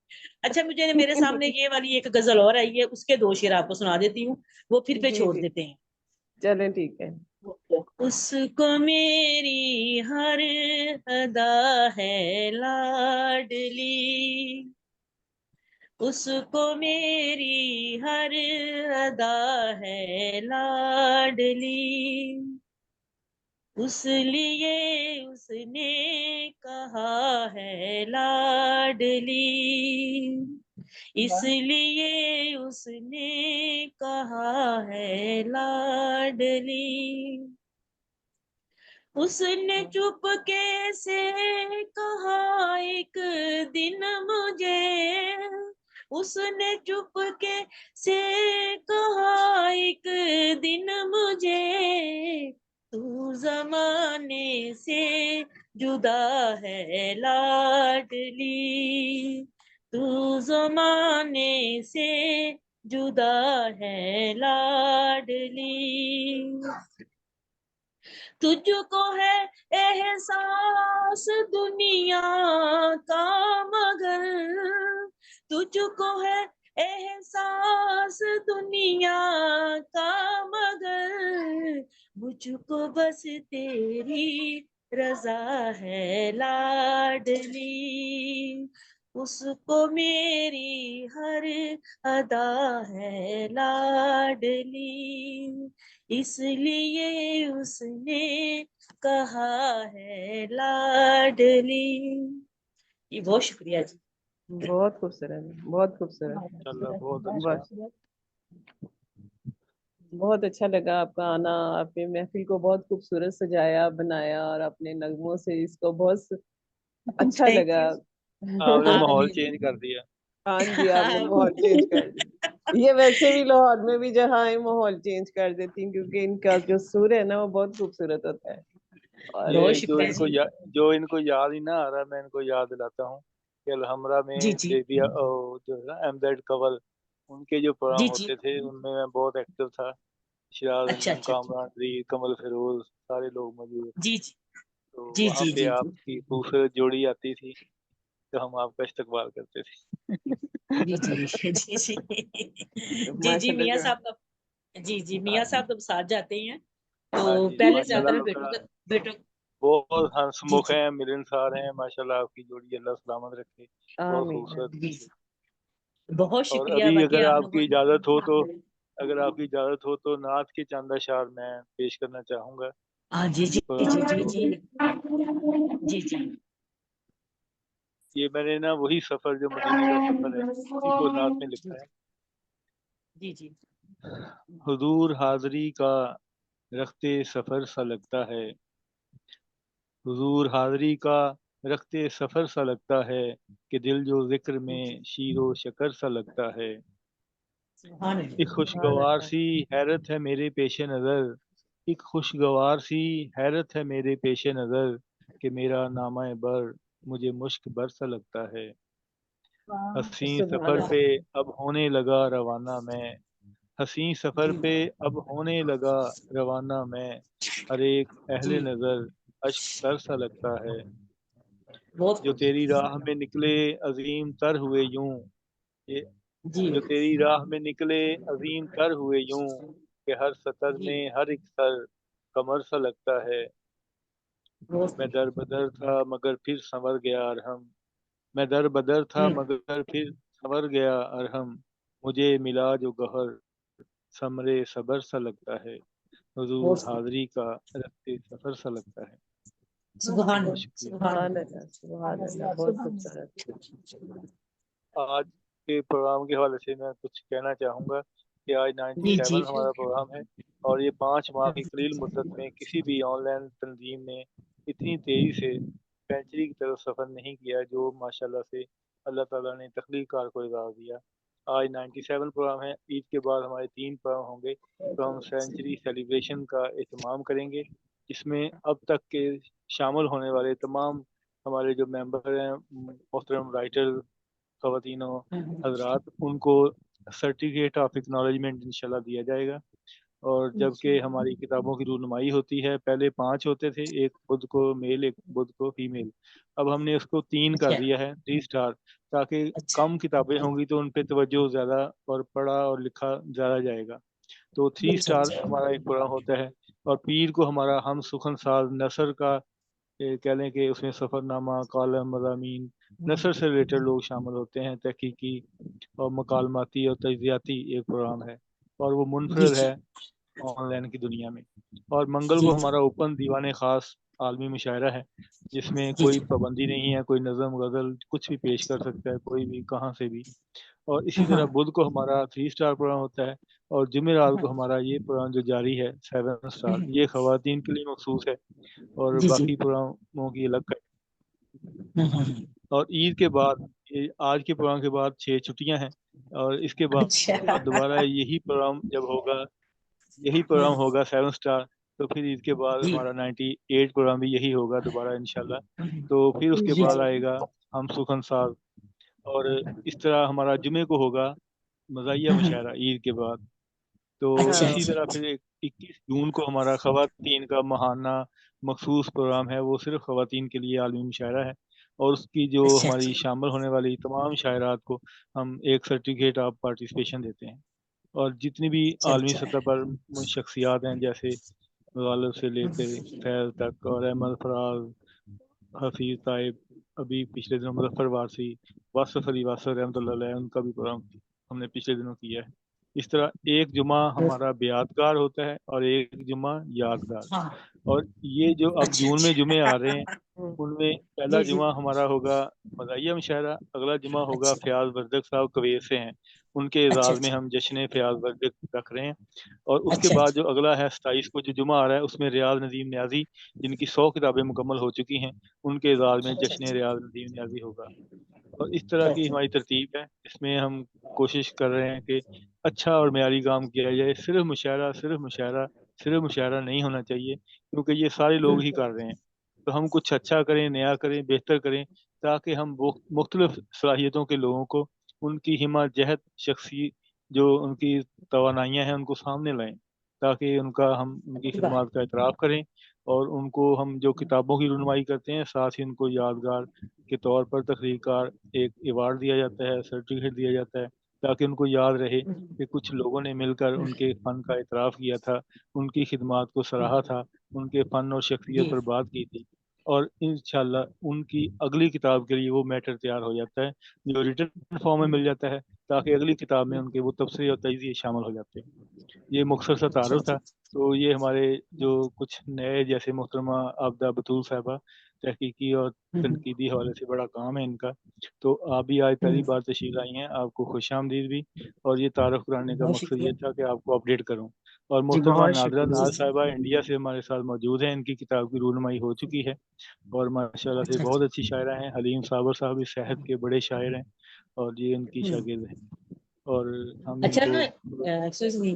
अच्छा, मुझे मेरे सामने ये वाली एक गजल और आई है, उसके 2 शेर आपको सुना देती हूँ, वो फिर पे जी छोड़ जी, देते हैं। चलें ठीक है। उसको मेरी हर अदा है लाडली, उसको मेरी हर अदा है लाडली, उस लिए उसने कहा है लाडली, इसलिए उसने कहा है लाडली, उसने चुपके से कहा एक दिन मुझे, उसने चुपके से कहा एक दिन मुझे, तू जमाने से जुदा है लाडली, तू जमाने से जुदा है लाडली, तुझको है एहसास दुनिया का मगर, तुझको है एहसास दुनिया का मगर, मुझको बस तेरी रजा है लाडली, उसको मेरी हर अदा है लाडली, इसलिए उसने कहा है लाडली। ये बहुत शुक्रिया जी। बहुत खूबसूरत, बहुत खूबसूरत, माशाल्लाह बहुत अच्छा। बहुत अच्छा लगा आपका आना। आपने महफिल को बहुत खूबसूरत सजाया बनाया, और अपने नगमों से इसको बहुत अच्छा Thank लगा। you. आपने माहौल आमीन। चेंज कर दिया। हाँ जी, आपने माहौल चेंज कर दिया। ये वैसे भी लाहौर में भी जहाँ है माहौल चेंज कर देती हैं, क्योंकि इनका जो सुर है ना वो बहुत खूबसूरत होता है। और बहुत ये शुक्रिया जी। जो इनको याद ही ना आ रहा, मैं इनको याद दिलाता हूँ कि अलहमरा में जी जी बेबिया जो है ना एमजेड कवल, उनके जो प्रोग्राम जी जी। होते थे उनमें मैं बहुत एक्टिव था। शिराज अच्छा अंजुम, अच्छा। कामरान रीर, कमल फिरोज, सारे लोग मौजूद थे। जी जी तो जी वहाँ जी पे जी जी आपकी खूबसूरत जोड़ी आती थी तो हम आपका इस्तकबाल करते थे। जी जी जी जी जी जी। माशाल्लाह मियाँ जो साहब का, जी जी हाँ मियाँ जी, साहब जब साथ जाते हैं हाँ तो जी, पहले माशाल्लाह ज्यादातर आपका बेटों बहुत जी हंसमुख जी। हैं, मिलनसार हैं। माशाल्लाह आपकी जोड़ी अल्लाह सलामत रखे, बहुत आमीन खूबसूरत आमीन। जी थी। बहुत और शुक्रिया अभी बाकी अगर आप आपकी लोगों इजाजत हो तो, ने। अगर आपकी इजाजत हो तो नात के चंद अशार मैं पेश करना चाहूंगा हाँ जी जी जी प्रोग्राम जी क्लोज जी करते। जी जी ये मैंने ना वही सफर जो मदीने का सफर है उसी को नात में लिखा है। जी जी। हुजूर हाजरी का रखते सफर सा लगता है, हुजूर हाजरी का रखते सफर सा लगता है, कि दिल जो जिक्र में शीरो शकर सा लगता है। सुभान एक अल्लाह। सुभान खुशगवार अल्लाह। सी हैरत है मेरे पेश नज़र, एक खुशगवार सी हैरत है मेरे पेश नज़र, कि मेरा नामा बर मुझे मुश्क बर सा लगता है। हसी सुभान सफ़र पे अल्लाह। अब होने लगा रवाना मैं, हसी सफ़र पे अब होने लगा रवाना मैं, हर एक जी अहले नज़र अश्क तर सा लगता है। बहुत जो खूब। तेरी राह में निकले अजीम तर हुए यूं, ये जी जो तेरी राह में निकले अजीम तर हुए यूं, कि हर सतर जी में हर एक सर कमर सा लगता है। बहुत मैं खूब। दर बदर था मगर फिर संवर गया अरहम, मैं दर बदर था मगर फिर संवर गया अरहम, मुझे मिला जो गहर समरे सबर सा लगता है। हुजूर बहुत खूब। हाजरी का रखते सफर सा लगता है। सुभान बहुत अल्लाह शुक्रिया। सुभान सुभान अल्लाह, सुभान अल्लाह, बहुत खूबसूरत। अल्लाह। आज के प्रोग्राम के हवाले से मैं कुछ कहना चाहूँगा कि आज जी जी 97 हमारा प्रोग्राम है, और ये 5 माह की कलील मुद्दत में किसी भी ऑनलाइन तंजीम ने इतनी तेज़ी से सेंचुरी की तरफ सफ़र नहीं किया जो माशाल्लाह से अल्लाह ताला ने तख्लीक़ कार को इजाज़ दिया। आज 97 प्रोग्राम है, ईद के बाद हमारे 3 प्रोग्राम होंगे, तो हम सेंचुरी सेलिब्रेशन का एहतमाम करेंगे, जिसमें अब तक के शामिल होने वाले तमाम हमारे जो मेंबर हैं, मोहतरम राइटर, ख़वातीन हज़रात, उनको सर्टिफिकेट ऑफ एक्नॉलेजमेंट इंशाल्लाह दिया जाएगा। और जबकि हमारी किताबों की रूनुमाई होती है, पहले 5 होते थे, एक बुध को मेल, एक बुध को फीमेल। अब हमने उसको 3 कर अच्छा दिया है, 3 स्टार, ताकि अच्छा कम किताबें होंगी तो उन पे तवज्जो ज़्यादा और पढ़ा और लिखा ज़्यादा जाएगा। तो 3 अच्छा स्टार अच्छा हमारा एक प्रोग्राम होता है। और पीर को हमारा हम सुखन साज नसर का कह लें कि उसमें सफ़रनामा, कॉलम, मज़ामीन, नसर से रिलेटेड लोग शामिल होते हैं, तहकीकी और मकालमाती और तजियाती एक प्रोग्राम है, और वो जी मुनफरद जी है ऑनलाइन की दुनिया में। और मंगल जी को जी हमारा ओपन दीवान खास आलमी मुशायरा है, जिसमें जी कोई जी पाबंदी नहीं है, कोई नज़म गज़ल कुछ भी पेश कर सकता है, कोई भी कहाँ से भी। और इसी हाँ तरह बुध को हमारा 3 स्टार प्रोग्राम होता है, और जुमेरात को हाँ हमारा ये प्रोग्राम जो जारी है 7 स्टार, ये ख़वातीन के लिए मखसूस है और जी जी बाकी प्रोग्रामों की अलग है। हाँ। और ईद के बाद आज के प्रोग्राम के बाद 6 छुट्टियां हैं, और इसके अच्छा बाद दोबारा यही प्रोग्राम जब होगा, यही प्रोग्राम होगा 7 स्टार, तो फिर इसके बाद जी हमारा 98 प्रोग्राम भी यही होगा दोबारा इंशाल्लाह। तो फिर उसके जी बाद जी आएगा हम सुखन साज, और इस तरह हमारा जुमे को होगा मज़ाहिया मुशायरा ईद के बाद। तो अच्छा इसी अच्छा तरह फिर 21 जून को हमारा ख़वातीन का महाना मखसूस प्रोग्राम है, वो सिर्फ ख़वातीन के लिए आलमी मुशायरा है, और उसकी जो अच्छा हमारी अच्छा शामिल होने वाली तमाम शायरात को हम एक सर्टिफिकेट ऑफ पार्टिसिपेशन देते हैं। और जितनी भी अच्छा आलमी अच्छा सतह पर शख्सियात हैं, जैसे गालिब से लेकर फैज़ तक, और अहमद फराज, हफीज़ ताइब, अभी पिछले दिनों मुज़फ़्फ़र वारसी, वासफ़ अली वासफ़ रहमतुल्लाह अलैह, उनका भी प्रोग्राम हमने पिछले दिनों किया है। इस तरह एक जुमा हमारा बेयादगार होता है और एक जुमा यादगार। हाँ और ये जो अब अच्छा जून में जुमे आ रहे हैं, हम्म, उनमें पहला जी जी जुमा हमारा होगा मज़ाहिया मुशायरा, अगला जुमा होगा अच्छा फ़याज़ बरदक साहब कुवैत से हैं, उनके अच्छा एज़ाज़ में अच्छा हम जश्न फ़याज़ बरदक रख रहे हैं। और उसके अच्छा बाद अच्छा जो अगला है 27 को जो जुमा आ रहा है, उसमें रियाज़ नदीम न्याज़ी, जिनकी 100 किताबें मुकम्मल हो चुकी हैं, उनके एज़ाज़ में अच्छा जश्न अच्छा रियाज़ नदीम न्याज़ी होगा। और इस तरह की अच्छा हमारी तरतीब है, इसमें हम कोशिश कर रहे हैं कि अच्छा और मयारी काम किया जाए। सिर्फ मुशायरा नहीं होना चाहिए, क्योंकि ये सारे लोग ही कर रहे हैं। तो हम कुछ अच्छा करें, नया करें, बेहतर करें, ताकि हम मुख्तलिफ सलाहियतों के लोगों को, उनकी हिम्मत जहद, शख्सी जो उनकी तवानाइयाँ हैं, उनको सामने लाएं, ताकि हम उनकी वाह खिदमत का एतराफ़ करें, और उनको हम जो किताबों की रुनमाई करते हैं, साथ ही उनको यादगार के तौर पर तख्रीकार एक अवार्ड दिया जाता है, सर्टिफिकेट दिया जाता है, ताकि उनको याद रहे कि कुछ लोगों ने मिलकर उनके फ़न का एतराफ़ किया था, उनकी खिदमात को सराहा था, उनके फ़न और शख्सियत जी पर बात की थी। और इंशाल्लाह उनकी अगली किताब के लिए वो मैटर तैयार हो जाता है, जो रिटन फॉर्म में मिल जाता है, ताकि अगली किताब में उनके वो तबसरे और तजज़िये शामिल हो जाते हैं। ये मुख्तसर सा अच्छा तारुफ अच्छा था। तो ये हमारे जो कुछ नए, जैसे मोहतरमा आबदा बतूल साहिबा, तहकीकी और तनकीदी हवाले से बड़ा काम है इनका। तो आप भी आज पहली बार तशरीफ लाई हैं, आपको खुशामदीद भी। और ये तारुफ कराने का बहुत मकसद शुक्रिया ये था कि आपको अपडेट करूं। और जी मोहतरमा बहुत नादरा शुक्रिया। नाज साहिबा इंडिया से हमारे साथ मौजूद हैं, इनकी किताब की रूनुमाई हो चुकी है, और माशाल्लाह से अच्छा बहुत अच्छा अच्छी शायरा हैं। हलीम साबर साहब भी सेहत के बड़े शायर हैं, और ये इनकी हम्म, शागिर्द हैं। और हम अच्छा इनको ना एक्सक्यूज मी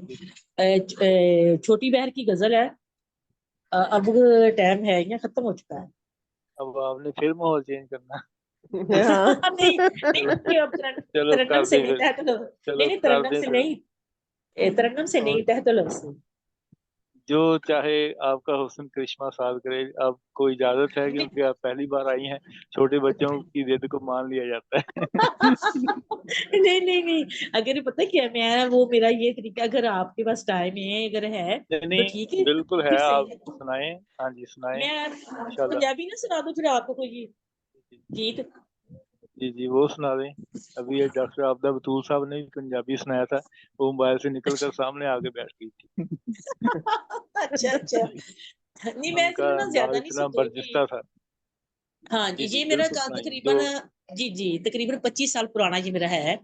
छोटी बहर की गजल है अब टाइम है या खत्म हो चुका है अब आपने फिर माहौल चेंज करना। हाँ नहीं नहीं चलो, नहीं, अब चलो तरन्नम कर से दे नहीं फिर, तहत लफ्ज़ नहीं चलो नहीं कर तरन्नम दे से फिर। नहीं तरन्नम से और नहीं तहत लफ्ज़ से जो चाहे आपका हुस्न करिश्मा साध करे। आपको इजाजत है, नहीं क्योंकि आप पहली बार आई हैं, छोटे बच्चों की जिद को मान लिया जाता है। नहीं नहीं नहीं अगर पता क्या मैं वो मेरा ये तरीका अगर आपके पास टाइम है अगर है नहीं तो नहीं, ठीक है बिल्कुल है, फिर सही आप है सुनाएं। हाँ जी, सुनाएं मैं इंशाल्लाह। पंजाबी ना सुना दूं फिर आपको कोई गीत जी जी, वो सुना दें। अभी ये डॉक्टर आपदा बतूल साहब ने भी पंजाबी सुनाया था, वो मोबाइल से निकल कर सामने आके बैठ गई थी। अच्छा अच्छा नहीं मैं उनका सिर्फ ना अंदाज ज्यादा नहीं इतना सुनती कि बरजस्ता था। हाँ जी जी जी, ये मेरा बिल्कुल सुनाएं जो। तकरीबन जी जी तकरीबन 25 साल पुराना ये मेरा है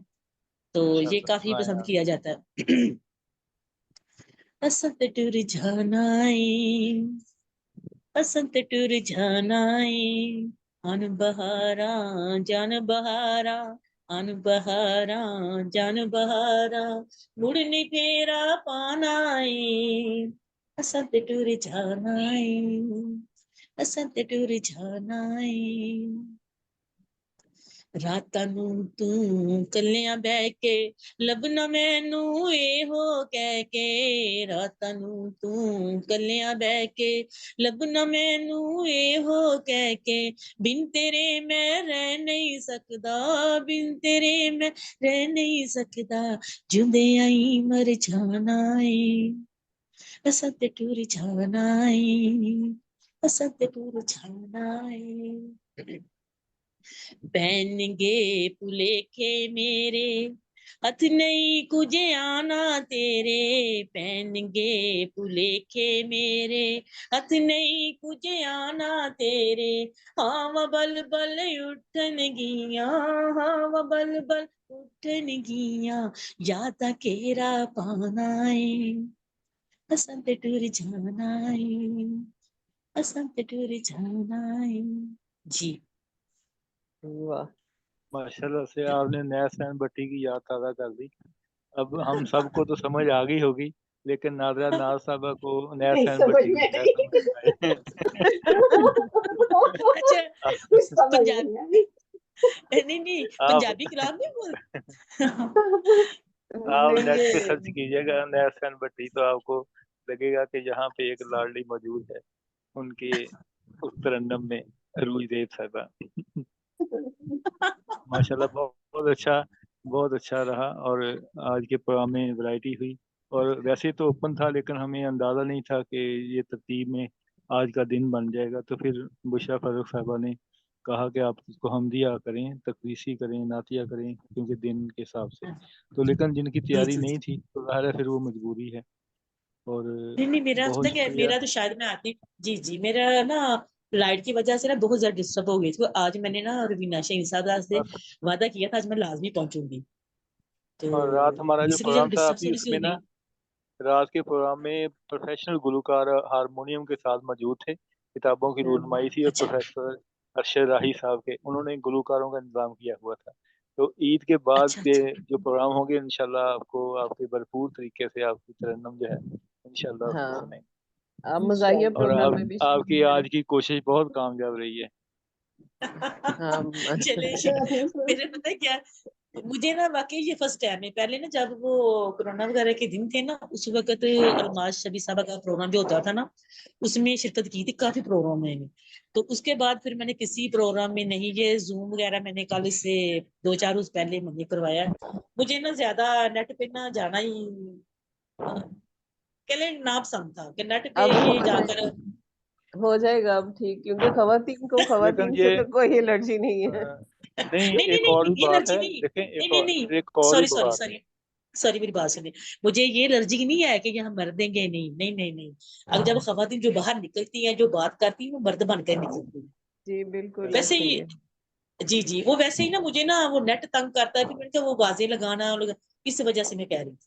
तो ये माशाल्लाह, काफी सुनाएं पसंद आप। किया जाता है हसत टुर जाना बसंत टूर जानाए अन बहारा जान बहारा अन बहारा जान बहारा मुड़ने फेरा पाना है बसंत टूर जानाए बसंत टूर जानाए ਰਾਤਾਂ ਨੂੰ ਤੂੰ ਕੱਲਿਆਂ ਬਹਿ ਕੇ ਲੱਭਣਾ ਮੈਨੂੰ ਇਹੋ ਕਹਿ ਕੇ ਰਾਤਾਂ ਨੂੰ ਤੂੰ ਕੱਲਿਆਂ ਬਹਿ ਕੇ ਲੱਭਣਾ ਮੈਨੂੰ ਇਹੋ ਕਹਿ ਕੇ ਬਿਨ ਤੇਰੇ ਮੈਂ ਰਹਿ ਨਹੀਂ ਸਕਦਾ ਬਿਨ ਤੇਰੇ ਮੈਂ ਰਹਿ ਨਹੀਂ ਸਕਦਾ ਜਿਉਂਦੇ ਆਈ ਮਰ ਜਾਣਾ ਏ ਬਸੰਤ ਟੁਰ ਜਾਣਾ ਏ ਬਸੰਤ ਟੁਰ ਜਾਣਾ ਏ पहनगे पुलेखे मेरे हथ नहीं कुछ आना तेरे पहनगे पुलेखे मेरे हथ नहीं कुछ आना तेरे हाँ बल बल उठन गिया हाँ बल बल उठन गिया यादा केरा पाना है बसंत टूर जाना है बसंत टूर जाना है जी। वाह, माशाल्लाह से आपने नैसैन भट्टी की याद ताज़ा कर दी। अब हम सबको तो समझ आ गई होगी, लेकिन नादिरा नाज साहबा को नहीं नैसैन समझ भट्टी में की क्या नहीं समझ में अच्छा कुछ समझ पंजाब नहीं आई। नहीं आप पंजाबी कलाम नहीं बोल आप नहीं नेट पे ये सर्च कीजिएगा नैसैन भट्टी, तो आपको लगेगा कि यहाँ पे एक लाडली मौजूद है, उनके उस तरन्नम में रूज देव साहबा। माशाल्लाह बहुत अच्छा रहा, और आज के प्रोग्राम में वैरायटी हुई। और वैसे तो ओपन था, लेकिन हमें अंदाज़ा नहीं था कि ये तरतीब में आज का दिन बन जाएगा। तो फिर बुशरा फारूक साहबा ने कहा कि आप इसको हमदिया करें, तकरीसी करें, नातिया करें, क्योंकि दिन के हिसाब से। तो लेकिन जिनकी तैयारी जी नहीं थी, तो ज़ाहिर है फिर वो मजबूरी है। और नहीं मेरा बहुत पता क्या है, शुक्रिया। मेरा तो शायद मैं आती जी मेरा ना लाइट की वजह से ना बहुत ज्यादा डिस्टर्ब हो गई थी। तो आज मैंने ना रवीना शहीन साहब से बस, वादा किया था आज मैं लाजमी पहुंचूंगी, तो और रात हमारा जो इसलिए जब प्रोग्राम था डिस्टर्ब अभी, थोड़ी सी उसमें हो ना गई। रात के प्रोग्राम में प्रोफेशनल गुलकार हारमोनियम के साथ मौजूद थे। किताबों की रूनमाई थी, और अच्छा प्रोफेसर अरशद राही साहब के, उन्होंने गुलकारों का इंतजाम किया हुआ था। तो ईद के बाद अच्छा के अच्छा जो प्रोग्राम होंगे, इंशाल्लाह आपको आपके भरपूर तरीके से आपकी तरन्नुम जो है इंशाल्लाह हाँ, सुनाएंगे। आप मज़ाहिया और प्रोग्राम में भी आपकी शामिल आज की कोशिश बहुत कामयाब रही है। हाँ चले मेरे पता है क्या, मुझे ना वाकई ये फर्स्ट टाइम है। पहले ना जब वो कोरोना वगैरह के दिन थे ना, उस वक्त अलमाज शबी साहब का प्रोग्राम जो होता था ना, उसमें शिरकत की थी काफी प्रोग्राम में। तो उसके बाद फिर मैंने किसी प्रोग्राम में नहीं, ये जूम वगैरह मैंने कल इससे 2-4 रोज पहले मैंने करवाया। मुझे ना ज्यादा नेट पे ना जाना ही कहले ना पसंद था कि नेट पे अब ये जाकर। हो जाएगा अब ठीक, क्योंकि खवातीन को लेकिन खवातीन से ये तो कोई एलर्जी नहीं है। नहीं, नहीं नहीं एक और नहीं भी ये बात एलर्जी है, नहीं, देखें नहीं नहीं नहीं, एक और भी सॉरी सॉरी बात है। सॉरी सॉरी मेरी बात सुनिए। मुझे ये एलर्जी नहीं है कि यहाँ मर देंगे, नहीं नहीं नहीं नहीं। अगर जब खवातीन जो बाहर निकलती हैं, जो बात करती हैं, वो मर्द बनकर निकलती हैं। जी बिल्कुल वैसे ऐसे ही ही है। जी वो वैसे ही ना मुझे ना वो नेट तंग करता है, फिर मैंने कहा वो बाजें लगाना इस वजह से मैं कह रही थी।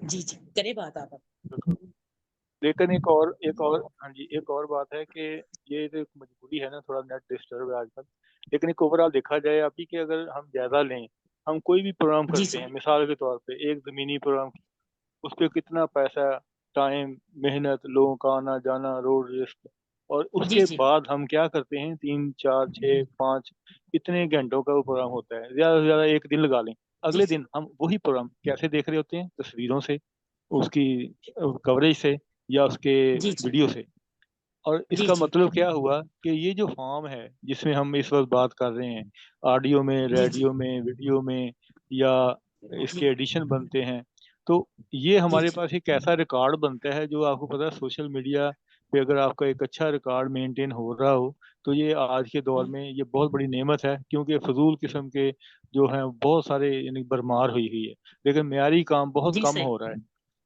जी जी करे बात आप। लेकिन एक और हाँ जी, एक और बात है कि ये जो एक मजबूरी है ना, थोड़ा नेट डिस्टर्ब है आजकल। लेकिन एक ओवरऑल देखा जाए अभी कि अगर हम जायजा लें, हम कोई भी प्रोग्राम जी करते जी हैं, मिसाल के तौर पे एक ज़मीनी प्रोग्राम, उस पे कितना पैसा, टाइम, मेहनत, लोगों का आना जाना, रोड रिस्क, और जी उसके जी बाद हम क्या करते हैं, 3 4 6 5 इतने घंटों का वो प्रोग्राम होता है, ज़्यादा से ज़्यादा एक दिन लगा लें। जी अगले दिन हम वही प्रोग्राम कैसे देख रहे होते हैं, तस्वीरों से, उसकी कवरेज से, या उसके जी जी वीडियो से। और जी इसका जी मतलब क्या हुआ कि ये जो फॉर्म है जिसमें हम इस वक्त बात कर रहे हैं, ऑडियो में, जी जी रेडियो में, वीडियो में, या इसके जी एडिशन बनते हैं, तो ये जी हमारे जी पास एक ऐसा रिकॉर्ड बनता है जो आपको पता है, सोशल मीडिया पे अगर आपका एक अच्छा रिकॉर्ड मेंटेन हो रहा हो, तो ये आज के दौर में ये बहुत बड़ी नेमत है, क्योंकि फजूल किस्म के जो हैं बहुत सारे यानी भरमार हुई हुई है, लेकिन म्यारी काम बहुत जी कम सही हो रहा है।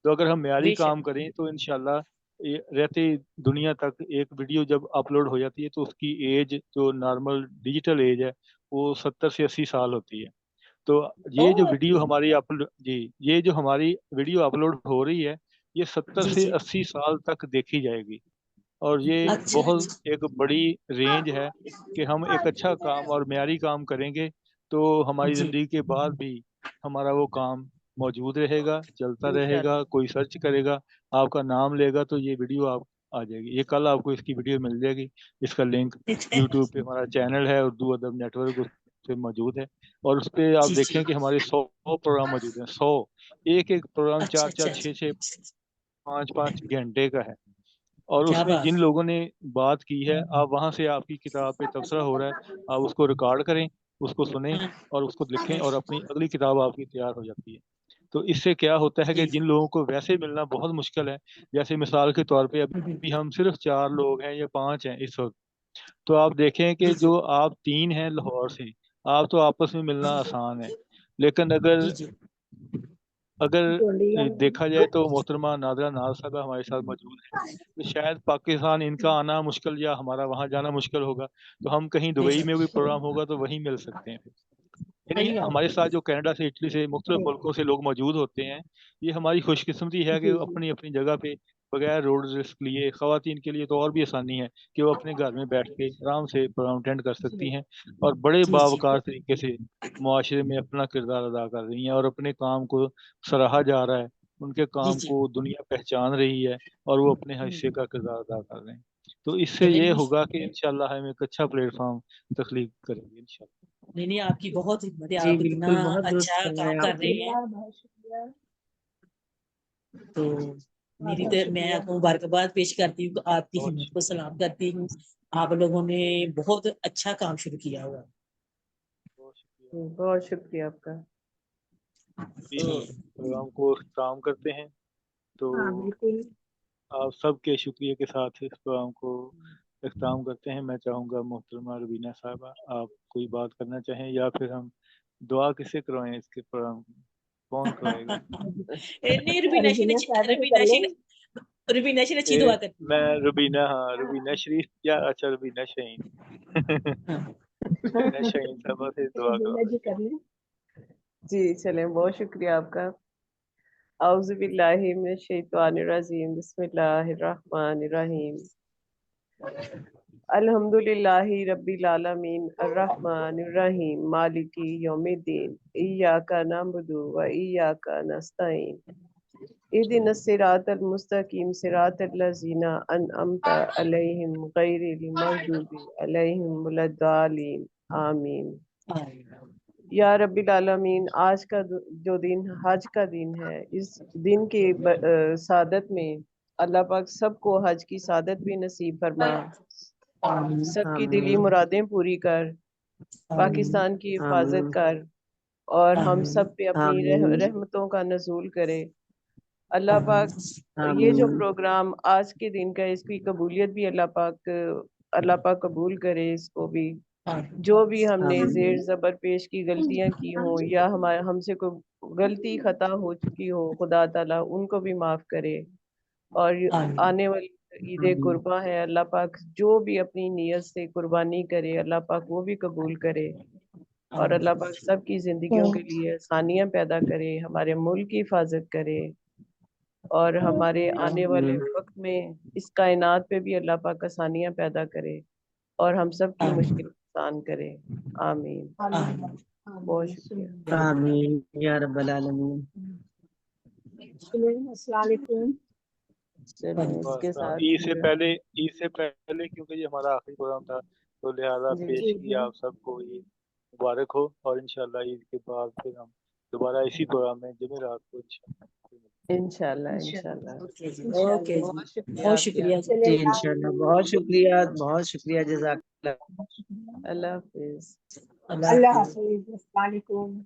तो अगर हम म्यारी बेशक काम करें, तो इंशाल्लाह ये रहते दुनिया तक एक वीडियो जब अपलोड हो जाती है, तो उसकी एज जो नॉर्मल डिजिटल एज है, वो 70 से 80 साल होती है। तो ओ ये जो वीडियो हमारी अपलोड जी ये जो हमारी वीडियो अपलोड हो रही है, ये 70 जी से जी 80 साल तक देखी जाएगी। اور یہ اچھا بہت ایک بڑی رینج ہے کہ ہم ایک اچھا کام اور معیاری کام کریں گے تو ہماری جی زندگی کے بعد بھی ہمارا وہ کام موجود رہے گا، چلتا رہے انشاءاللہ۔ گا، کوئی سرچ کرے گا، آپ کا نام لے گا تو یہ ویڈیو آپ آ جائے گی، یہ کل آپ کو اس کی ویڈیو مل جائے گی، اس کا لنک یوٹیوب پہ ہمارا چینل ہے اردو ادب نیٹ ورک، اس پہ موجود ہے، اور اس پہ آپ جی دیکھیں جی کہ ہمارے 100 پروگرام موجود ہیں، 100، ایک پروگرام اچھا 4 اچھا 6 5 گھنٹے کا ہے، اور کیا اس میں بات جن لوگوں نے بات کی ہے آپ وہاں سے آپ کی کتاب پہ تبصرہ ہو رہا ہے، آپ اس کو ریکارڈ کریں، اس کو سنیں ہاں، اور اس کو لکھیں اور اپنی اگلی کتاب آپ کی تیار ہو جاتی ہے۔ تو اس سے کیا ہوتا ہے کہ جی جن لوگوں کو ویسے ملنا بہت مشکل ہے، جیسے مثال کے طور پہ ابھی ہم صرف 4 لوگ ہیں یا 5 ہیں اس وقت، تو آپ دیکھیں کہ جی جو آپ 3 ہیں لاہور سے، آپ تو آپس میں ملنا آسان ہے، لیکن اگر جی دیکھا جائے تو محترمہ نادرہ ناز صاحبہ ہمارے ساتھ موجود ہیں، تو شاید پاکستان ان کا آنا مشکل یا ہمارا وہاں جانا مشکل ہوگا، تو ہم کہیں بے دبئی شک میں کوئی پروگرام ہوگا تو وہیں مل سکتے ہیں، یعنی ہمارے ساتھ جو کینیڈا سے، اٹلی سے، مختلف ملکوں سے لوگ موجود ہوتے ہیں، یہ ہماری خوش قسمتی ہے کہ وہ اپنی اپنی جگہ پہ بغیر روڈ رسک لیے، خواتین کے لیے تو اور بھی آسانی ہے کہ وہ اپنے گھر میں بیٹھ کے آرام سے پروگرام اٹینڈ کر سکتی ہیں اور بڑے جی جی باوقار طریقے سے معاشرے میں اپنا کردار ادا کر رہی ہیں اور اپنے کام کو سراہا جا رہا ہے، ان کے جی کام جی کو دنیا پہچان رہی ہے اور وہ اپنے حصے کا کردار ادا کر رہے ہیں، تو اس سے نہیں یہ نہیں ہوگا کہ انشاءاللہ ہم ایک اچھا پلیٹ فارم تخلیق کریں گے انشاءاللہ۔ نہیں آپ کی بہت ہمت ہے، جی آپ اتنا بالکل، بہت درست اچھا کام فرمایا کر آپ رہے نے۔ ہیں، بہت شکریہ، تو میری تو میں آپ کو مبارکباد پیش کرتی ہوں، آپ کی بہت ہمت کو شکریہ، سلام کرتی ہوں، آپ لوگوں نے بہت اچھا کام شروع کیا ہوا، بہت شکریہ۔ بہت شکریہ آپ کا۔ اس پروگرام کو اختتام کرتے ہیں، تو ہاں بالکل، آپ سب کے شکریہ کے ساتھ اس پروگرام کو اختتام کرتے ہیں۔ میں چاہوں گا محترمہ روبینہ صاحبہ آپ کوئی بات کرنا چاہیں یا پھر ہم دعا کسے کروائیں، اس کے پروگرام کی کون کروائے گا؟ نہیں روبینہ شی نے صاحبہ سے کر لیں۔ روبینہ شی نے اچھی دعا کرتی میں روبینہ، ہاں روبینہ شریف یا اچھا روبینہ شہین، ہاں روبینہ شہین صاحبہ سے دعا روبینہ جی کروائیں کر لیں۔ جی چلیں، بہت شکریہ آپ کا۔ اعوذ باللہ من الشیطان الرجیم، بسم اللہ الرحمن الرحیم، الحمد للہ رب العالمین الرحمن الرحیم مالک یوم الدین، ایاک نعبد و ایاک نستعین، اہدنا الصراط المستقیم صراط الذین انعمت علیہم غیر المغضوب علیہم ولا الضالین، آمین۔ یا رب العالمین، آج کا جو دن حج کا دن ہے، اس دن کی سعادت میں اللہ پاک سب کو حج کی سعادت بھی نصیب فرما، سب کی دلی آمین مرادیں پوری کر، پاکستان کی حفاظت آمین کر، اور ہم سب پہ اپنی آمین رحمتوں کا نزول کرے۔ اللہ پاک یہ جو آمین پروگرام آج کے دن کا، اس کی قبولیت بھی اللہ پاک قبول کرے اس کو بھی، جو بھی ہم نے زیر آمین زبر پیش کی غلطیاں کی ہوں یا ہم سے کوئی غلطی خطا ہو چکی ہو، خدا تعالیٰ ان کو بھی معاف کرے، اور آنے والی عید آمین قرباں ہے، اللہ پاک جو بھی اپنی نیت سے قربانی کرے اللہ پاک وہ بھی قبول کرے، اور اللہ پاک سب کی زندگیوں کے لیے آسانیاں پیدا کرے، ہمارے ملک کی حفاظت کرے، اور ہمارے آنے والے آمین وقت میں اس کائنات پہ بھی اللہ پاک آسانیاں پیدا کرے اور ہم سب کی مشکل آسان کرے، آمین۔ بہت شکریہ۔ آمین یا رب العالمین۔ السلام علیکم۔ چلیں اس کے السلام۔ ساتھ عید سے پہلے کیونکہ یہ ہمارا آخری پروگرام تھا تو لہٰذا جی پیش کیا آپ سب کو عید مبارک ہو، اور انشاءاللہ عید کے بعد پھر ہم دوبارہ اسی پروگرام میں جمعرات کو انشاءاللہ انشاءاللہ، اوکے جی انشاءاللہ۔ اوکے جی بہت شکریہ بہت آپ کی، شکریہ جی، جی انشاءاللہ، بہت شکریہ، بہت شکریہ، جزاک اللہ۔ اللہ حافظ۔ اللہ اللہ حافظ۔ حافظ، السلام علیکم۔